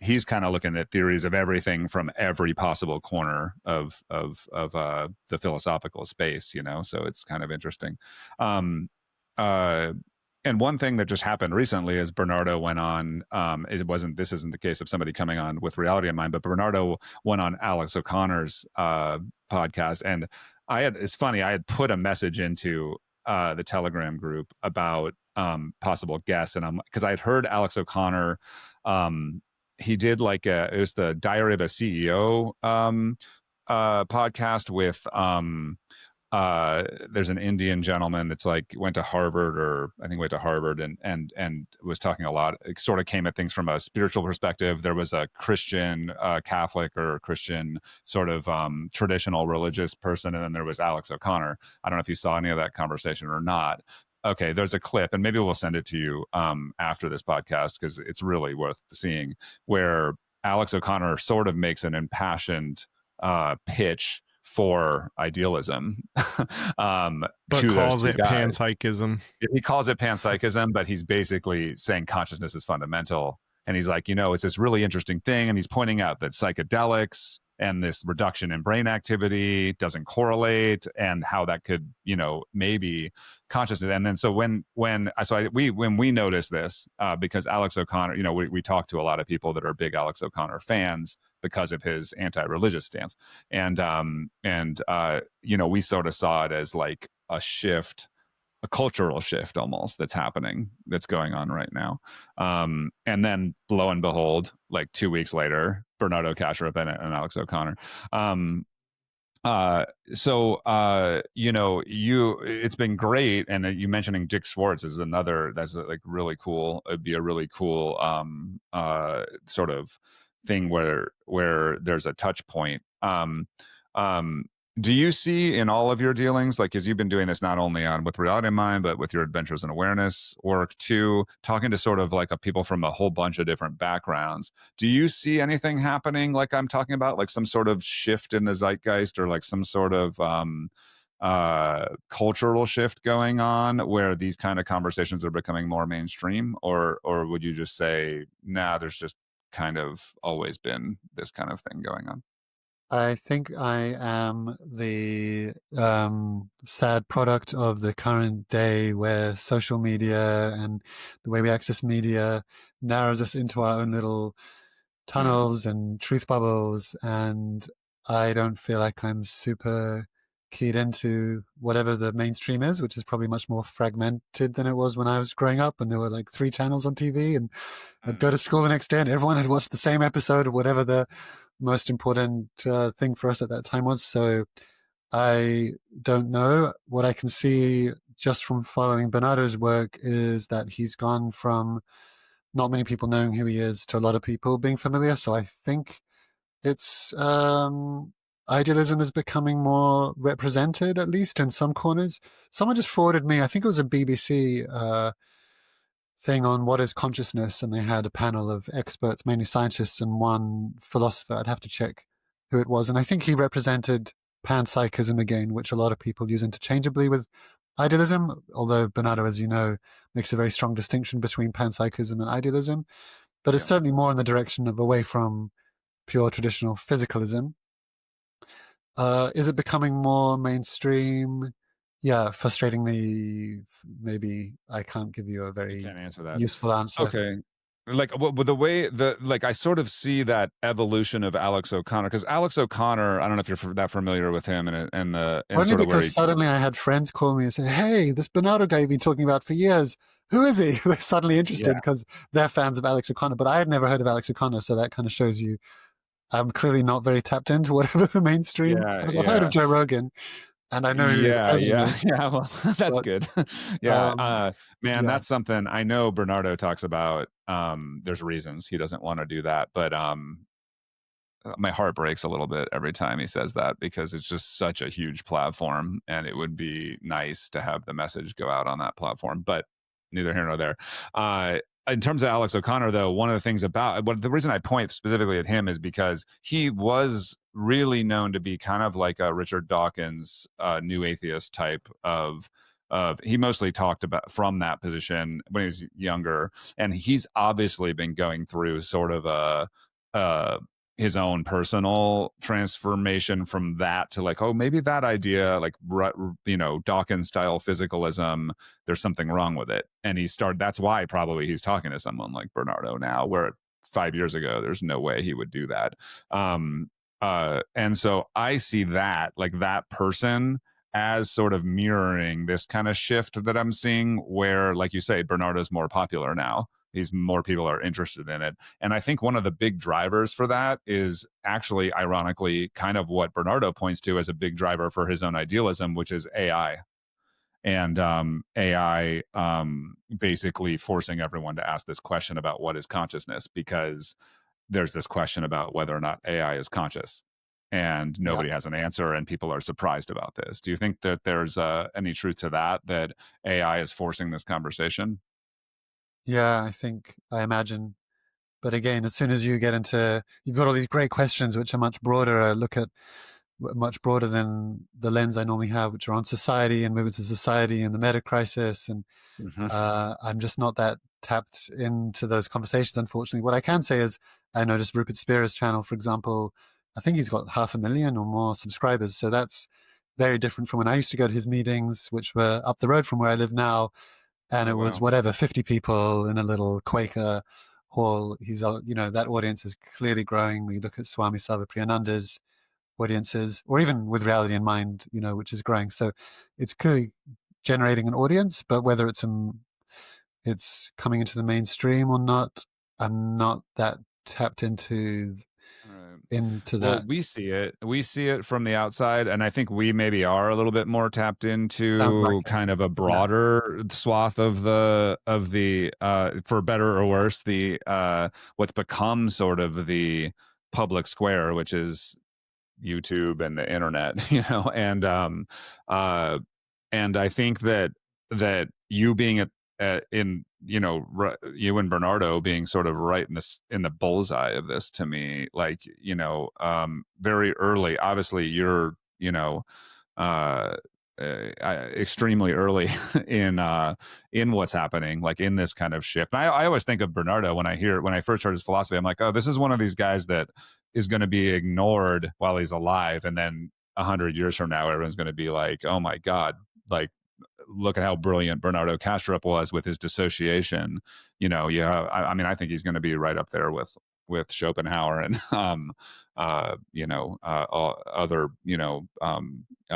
he's kind of looking at theories of everything from every possible corner of the philosophical space, you know. So it's kind of interesting. Um, uh, and one thing that just happened recently is Bernardo went on. This isn't the case of somebody coming on with Reality in mind, but Bernardo went on Alex O'Connor's podcast, and it's funny. I had put a message into the Telegram group about possible guests, and because I had heard Alex O'Connor. He did like it was the Diary of a CEO podcast with there's an Indian gentleman that's like went to Harvard, or I think went to Harvard, and was talking a lot. It sort of came at things from a spiritual perspective. There was a Christian Catholic or Christian sort of traditional religious person, and then there was Alex O'Connor. I don't know if you saw any of that conversation or not. Okay, there's a clip, and maybe we'll send it to you after this podcast, because it's really worth seeing, where Alex O'Connor sort of makes an impassioned pitch for idealism But to those calls two it guys. panpsychism. He calls it panpsychism, but he's basically saying consciousness is fundamental. And he's like, it's this really interesting thing. And he's pointing out that psychedelics and this reduction in brain activity doesn't correlate, and how that could, maybe consciousness. And then so when we noticed this, because Alex O'Connor, we talked to a lot of people that are big Alex O'Connor fans because of his anti-religious stance. And we sort of saw it as like a shift, a cultural shift almost that's going on right now. And then lo and behold, like 2 weeks later, Bernardo Kastrup and Alex O'Connor. It's been great. And you mentioning Dick Schwartz is another, that's like really cool. It'd be a really cool sort of thing where there's a touch point. Do you see in all of your dealings, like, as you've been doing this not only on with Reality in Mind, but with your Adventures in Awareness work too, talking to sort of like people from a whole bunch of different backgrounds, do you see anything happening like I'm talking about, like some sort of shift in the zeitgeist, or like some sort of cultural shift going on where these kind of conversations are becoming more mainstream? Or would you just say, nah, there's just kind of always been this kind of thing going on? I think I am the sad product of the current day, where social media and the way we access media narrows us into our own little tunnels and truth bubbles. And I don't feel like I'm super keyed into whatever the mainstream is, which is probably much more fragmented than it was when I was growing up. And there were like 3 channels on TV, and I'd go to school the next day and everyone had watched the same episode of whatever the most important thing for us at that time was. So I don't know. What I can see just from following Bernardo's work is that he's gone from not many people knowing who he is to a lot of people being familiar. So I think it's idealism is becoming more represented, at least in some corners. Someone just forwarded me, I think it was a BBC thing on what is consciousness, and they had a panel of experts, mainly scientists, and one philosopher. I'd have to check who it was, and I think he represented panpsychism again, which a lot of people use interchangeably with idealism, although Bernardo, as you know, makes a very strong distinction between panpsychism and idealism. But it's certainly more in the direction of away from pure traditional physicalism. Is it becoming more mainstream? Yeah, frustratingly, maybe I can't give you a very Can't answer that. useful answer. Okay. like the way I sort of see that evolution of Alex O'Connor, because Alex O'Connor, I don't know if you're that familiar with him and Only sort of where because he, suddenly I had friends call me and say, "Hey, this Bernardo guy you've been talking about for years. Who is he?" They're suddenly interested yeah, because they're fans of Alex O'Connor, but I had never heard of Alex O'Connor, so that kind of shows you I'm clearly not very tapped into whatever the mainstream. yeah, I've heard of yeah. Joe Rogan, and I know who the Yeah, president yeah, is, yeah. Well, that's but good. Yeah, um, man, yeah, that's something I know Bernardo talks about. There's reasons he doesn't want to do that, but my heart breaks a little bit every time he says that because it's just such a huge platform, and it would be nice to have the message go out on that platform. But neither here nor there. In terms of Alex O'Connor, though, one of the things about the reason I point specifically at him is because he was really known to be kind of like a Richard Dawkins, new atheist type of. He mostly talked about from that position when he was younger, and he's obviously been going through sort of a his own personal transformation from that to like, oh, maybe that idea, like, Dawkins style physicalism, there's something wrong with it. And that's why probably he's talking to someone like Bernardo now, where 5 years ago, there's no way he would do that. And so I see that, like, that person as sort of mirroring this kind of shift that I'm seeing where, like you say, Bernardo's more popular now. More people are interested in it. And I think one of the big drivers for that is actually, ironically, kind of what Bernardo points to as a big driver for his own idealism, which is AI. And AI basically forcing everyone to ask this question about what is consciousness, because there's this question about whether or not AI is conscious. And yeah, nobody has an answer, and people are surprised about this. Do you think that there's any truth to that AI is forcing this conversation? yeah. I imagine. But again, as soon as you get into, you've got all these great questions which are much broader. Look at much broader than the lens I normally have, which are on society and movements of society and the meta crisis. And Mhm. I'm just not that tapped into those conversations, unfortunately. What I can say is I noticed Rupert Spear's channel, for example, I think he's got 500,000 or more subscribers. So that's very different from when I used to go to his meetings, which were up the road from where I live now. And Oh, it was wow. whatever, 50 people in a little Quaker hall. That audience is clearly growing. We look at Swami Sarvapriyananda's audiences, or even with Reality in Mind, which is growing. So it's clearly generating an audience, but whether it's coming into the mainstream or not, I'm not that tapped Right. into Well, that. we see it. We see it from the outside, and I think we maybe are a little bit more tapped Sounds like into it. kind of a Yeah. broader swath of the for better or worse, the what's become sort of the public square, which is YouTube and the internet, uh and I think that you being in you and Bernardo being sort of right in the bullseye of this, to me, like, very early. Obviously you're, uh extremely early in what's happening, like in this kind of shift. And I always think of Bernardo when I first heard his philosophy. I'm like, oh, this is one of these guys that is going to be ignored while he's alive, and then 100 years from now everyone's going to be like, oh my god, like, look at how brilliant Bernardo Kastrup was with his dissociation. Yeah, I mean, I think he's going to be right up there with Schopenhauer and all other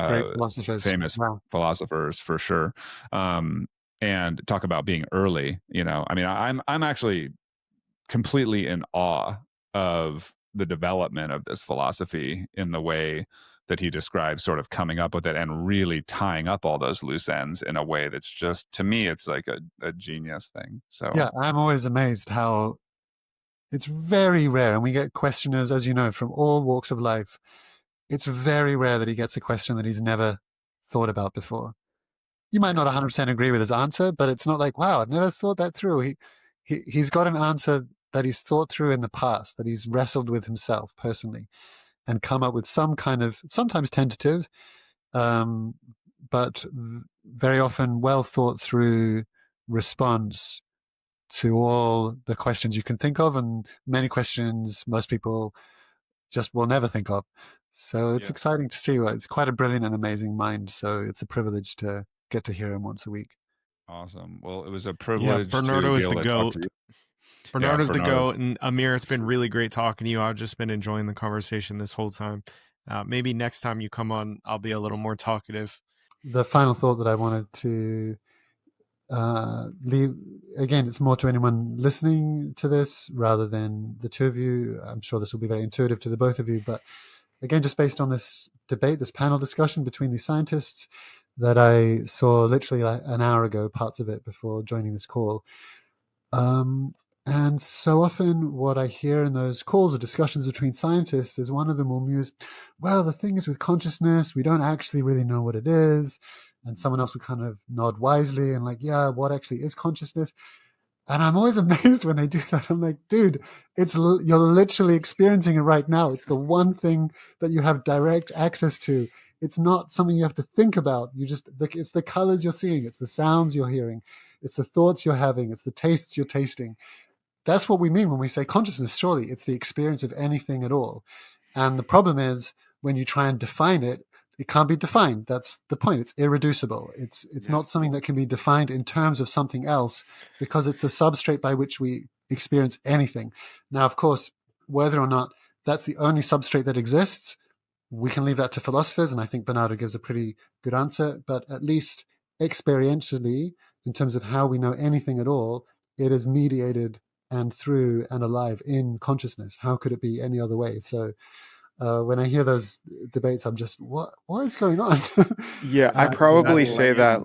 Great philosophers. famous Wow. philosophers for sure. And talk about being early. I mean, I'm actually completely in awe of the development of this philosophy in the way that he describes, sort of coming up with it and really tying up all those loose ends in a way that's just, to me, it's like a genius thing. So Yeah, I'm always amazed how it's very rare, and we get questioners, as you know, from all walks of life. It's very rare that he gets a question that he's never thought about before. You might not yeah, 100% agree with his answer, but it's not like, wow, I've never thought that through. He's got an answer that he's thought through in the past, that he's wrestled with himself personally, and come up with some kind of, sometimes tentative, um, but very often well thought through response to all the questions you can think of, and many questions most people just will never think of. So it's yeah, exciting to see. It's quite a brilliant and amazing mind. So it's a privilege to get to hear him once a week. awesome. Well, it was a Yeah, privilege to Bernardo be is able the to talk to goat. you. Bernardo's the Bernardo. GOAT, and Amir, it's been really great talking to you. I've just been enjoying the conversation this whole time. Maybe next time you come on, I'll be a little more talkative. The final thought that I wanted to leave, again, it's more to anyone listening to this rather than the two of you. I'm sure this will be very intuitive to the both of you, but again, just based on this debate, this panel discussion between these scientists that I saw literally like an hour ago, parts of it before joining this call. And so often what I hear in those calls or discussions between scientists is one of them will muse, well, the thing is with consciousness, we don't actually really know what it is. And someone else will kind of nod wisely and like, yeah, what actually is consciousness? And I'm always amazed when they do that. I'm like, dude, you're literally experiencing it right now. It's the one thing that you have direct access to. It's not something you have to think about. It's the colors you're seeing. It's the sounds you're hearing. It's the thoughts you're having. It's the tastes you're tasting. That's what we mean when we say consciousness. Surely it's the experience of anything at all. And the problem is when you try and define it, it can't be defined. That's the point. It's irreducible. It's not something that can be defined in terms of something else because it's the substrate by which we experience anything. Now, of course, whether or not that's the only substrate that exists, we can leave that to philosophers, and I think Bernardo gives a pretty good answer. But at least experientially, in terms of how we know anything at all, it is mediated and through and alive in consciousness. How could it be any other way? So when I hear those debates, I'm just, what is going on? Yeah, I probably say that.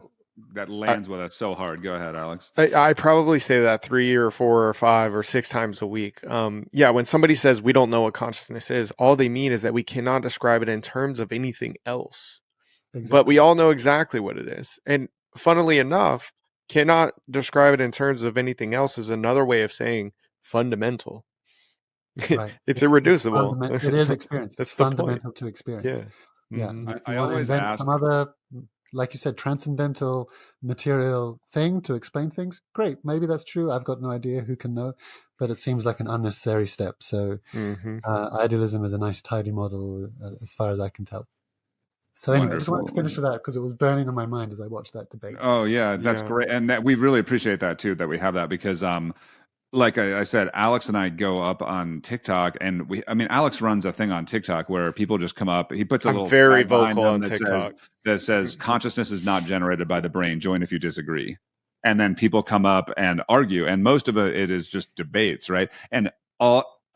That lands with us so hard. Go ahead, Alex. I probably say that 3 or 4 or 5 or 6 times a week. Yeah, when somebody says we don't know what consciousness is, all they mean is that we cannot describe it in terms of anything else. Exactly. But we all know exactly what it is. And funnily enough, cannot describe it in terms of anything else is another way of saying fundamental. Right. it's irreducible. It is experience. It's fundamental to experience. Yeah. Yeah. Mm-hmm. If you want to invent some other, like you said, transcendental material thing to explain things, great. Maybe that's true. I've got no idea. Who can know? But it seems like an unnecessary step. So idealism is a nice, tidy model as far as I can tell. So anyway, I just wanted to finish with that because it was burning on my mind as I watched that debate. Oh, yeah, that's great. And that we really appreciate that, too, that we have that because like I said, Alex and I go up on TikTok, and Alex runs a thing on TikTok where people just come up. He puts a little very vocal on TikTok that says consciousness is not generated by the brain. Join if you disagree. And then people come up and argue, and most of it is just debates, right? And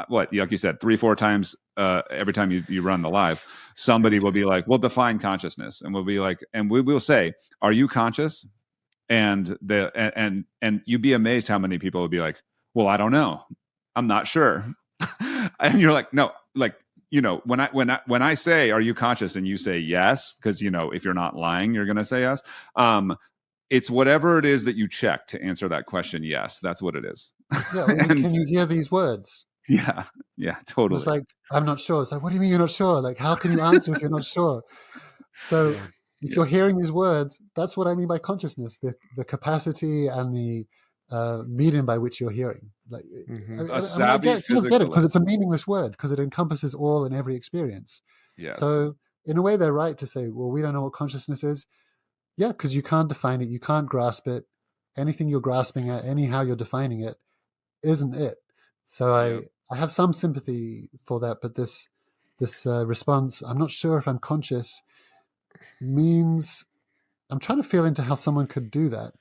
like you said, 3-4 times every time you run the live, somebody will be like, "Well, define consciousness," and we'll be like, and we will say, "Are you conscious?" And you'd be amazed how many people would be like, "Well, I don't know. I'm not sure." And you're like, no, like, when I say, "Are you conscious?" and you say yes, because, if you're not lying, you're going to say yes. It's whatever it is that you check to answer that question. Yes, that's what it is. Yeah. Can you hear these words? Yeah. Yeah, totally. It's like, I'm not sure. It's like, what do you mean you're not sure? Like, how can you answer if you're not sure? So if you're hearing these words, that's what I mean by consciousness, the capacity and the medium by which you're hearing. Like, I get it because it's a meaningless word because it encompasses all and every experience. Yes. So in a way, they're right to say, well, we don't know what consciousness is. Yeah, because you can't define it. You can't grasp it. Anything you're grasping at, anyhow you're defining it, isn't it. So I have some sympathy for that, but this response, I'm not sure if I'm conscious, means I'm trying to feel into how someone could do that.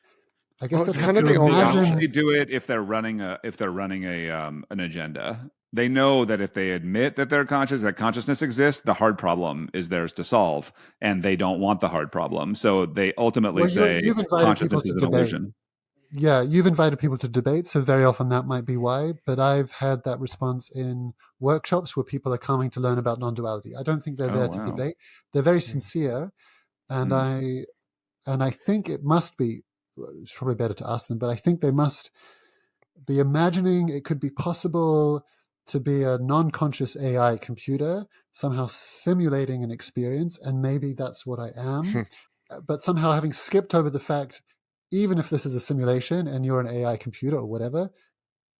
I guess that's kind of the only option. They do it if they're running an agenda. They know that if they admit that they're conscious, that consciousness exists, the hard problem is theirs to solve, and they don't want the hard problem. So they ultimately say consciousness is an illusion. Yeah, you've invited people to debate, so very often that might be why. But I've had that response in workshops where people are coming to learn about non-duality. I don't think they're there to debate. They're very sincere, and I think it must be. It's probably better to ask them, but I think they must be imagining it could be possible to be a non-conscious AI computer, somehow simulating an experience, and maybe that's what I am, but somehow having skipped over the fact, even if this is a simulation and you're an AI computer or whatever,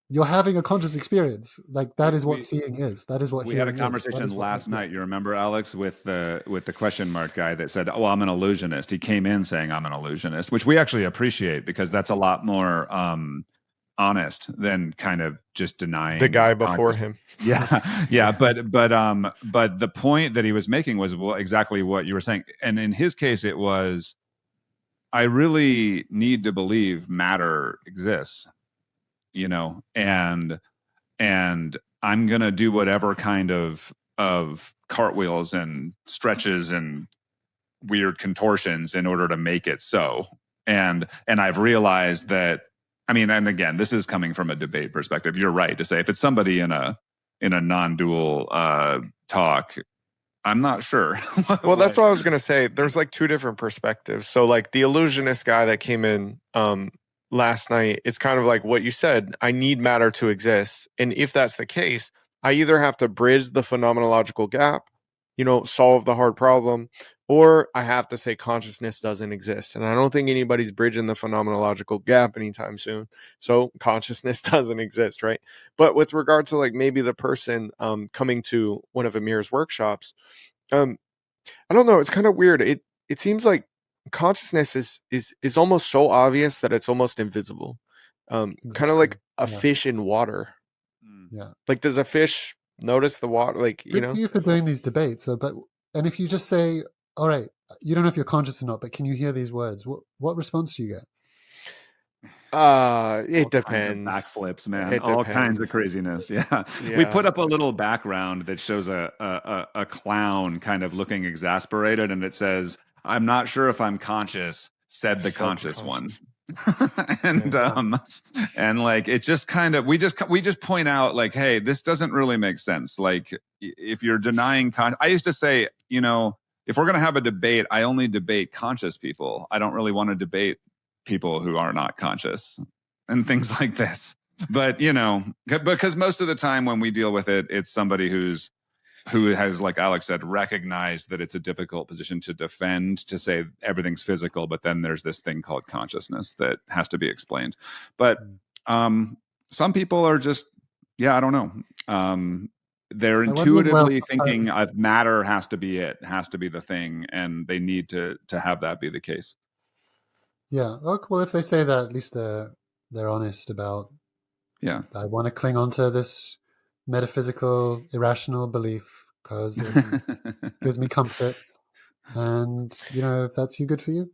you're having a conscious experience. Like that is what seeing is. That is what we had a conversation last night. You remember, Alex, with the question mark guy that said, "Oh, I'm an illusionist." He came in saying, "I'm an illusionist," which we actually appreciate because that's a lot more honest than kind of just denying the guy before conscious- him. yeah. But the point that he was making was exactly what you were saying. And in his case, it was, I really need to believe matter exists, and I'm going to do whatever kind of cartwheels and stretches and weird contortions in order to make it so. And I've realized that, I mean, and again, this is coming from a debate perspective. You're right to say if it's somebody in a non-dual talk, I'm not sure. Well, that's what I was going to say. There's like two different perspectives. So like the illusionist guy that came in last night, it's kind of like what you said, I need matter to exist. And if that's the case, I either have to bridge the phenomenological gap, solve the hard problem, or I have to say consciousness doesn't exist. And I don't think anybody's bridging the phenomenological gap anytime soon. So consciousness doesn't exist, right? But with regard to like maybe the person coming to one of Amir's workshops, I don't know. It's kind of weird. It seems like consciousness is almost so obvious that it's almost invisible. Kind of like a fish in water. Yeah. Like, does a fish notice the water? Like, Good for you for doing these debates. And if you just say, all right, you don't know if you're conscious or not, but can you hear these words? What response do you get? It depends. Backflips, man. All kinds of craziness. Yeah. We put up a little background that shows a clown kind of looking exasperated, and it says, "I'm not sure if I'm conscious," said the conscious one. And like, it just kind of, we just point out like, hey, this doesn't really make sense. Like, if you're denying I used to say, if we're going to have a debate, I only debate conscious people. I don't really want to debate people who are not conscious and things like this. But, because most of the time when we deal with it, it's somebody who has, like Alex said, recognized that it's a difficult position to defend, to say everything's physical, but then there's this thing called consciousness that has to be explained. But some people are just, I don't know. They're intuitively thinking of matter has to be it, has to be the thing, and they need to have that be the case. Yeah. Well, if they say that, at least they're honest about, I want to cling on to this metaphysical, irrational belief because it gives me comfort. And, if that's good for you.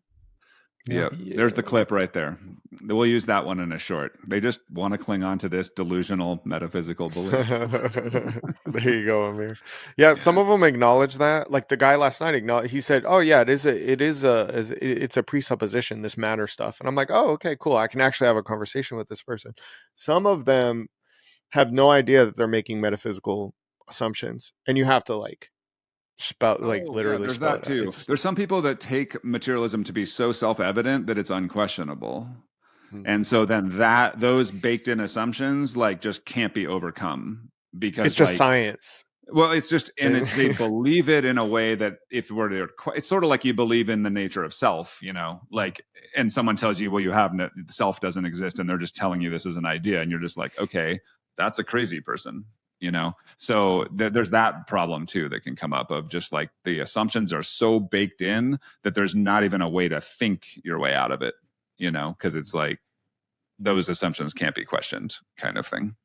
Yeah. There's the clip right there. We'll use that one in a short. They just want to cling on to this delusional metaphysical belief. There you go, Amir. Yeah, some of them acknowledge that. Like the guy last night he said, "Oh yeah, it's a presupposition, this matter stuff." And I'm like, "Oh, okay, cool. I can actually have a conversation with this person." Some of them have no idea that they're making metaphysical assumptions, and you have to literally there's that too. There's some people that take materialism to be so self-evident that it's unquestionable. And so then those baked in assumptions just can't be overcome because it's just science. Well, it's just, and they believe it in a way that if it were to, it's sort of like you believe in the nature of self, and someone tells you, well, self doesn't exist, and they're just telling you this is an idea, and you're just like, okay, that's a crazy person. So there's that problem too that can come up of just like the assumptions are so baked in that there's not even a way to think your way out of it, because it's like those assumptions can't be questioned kind of thing.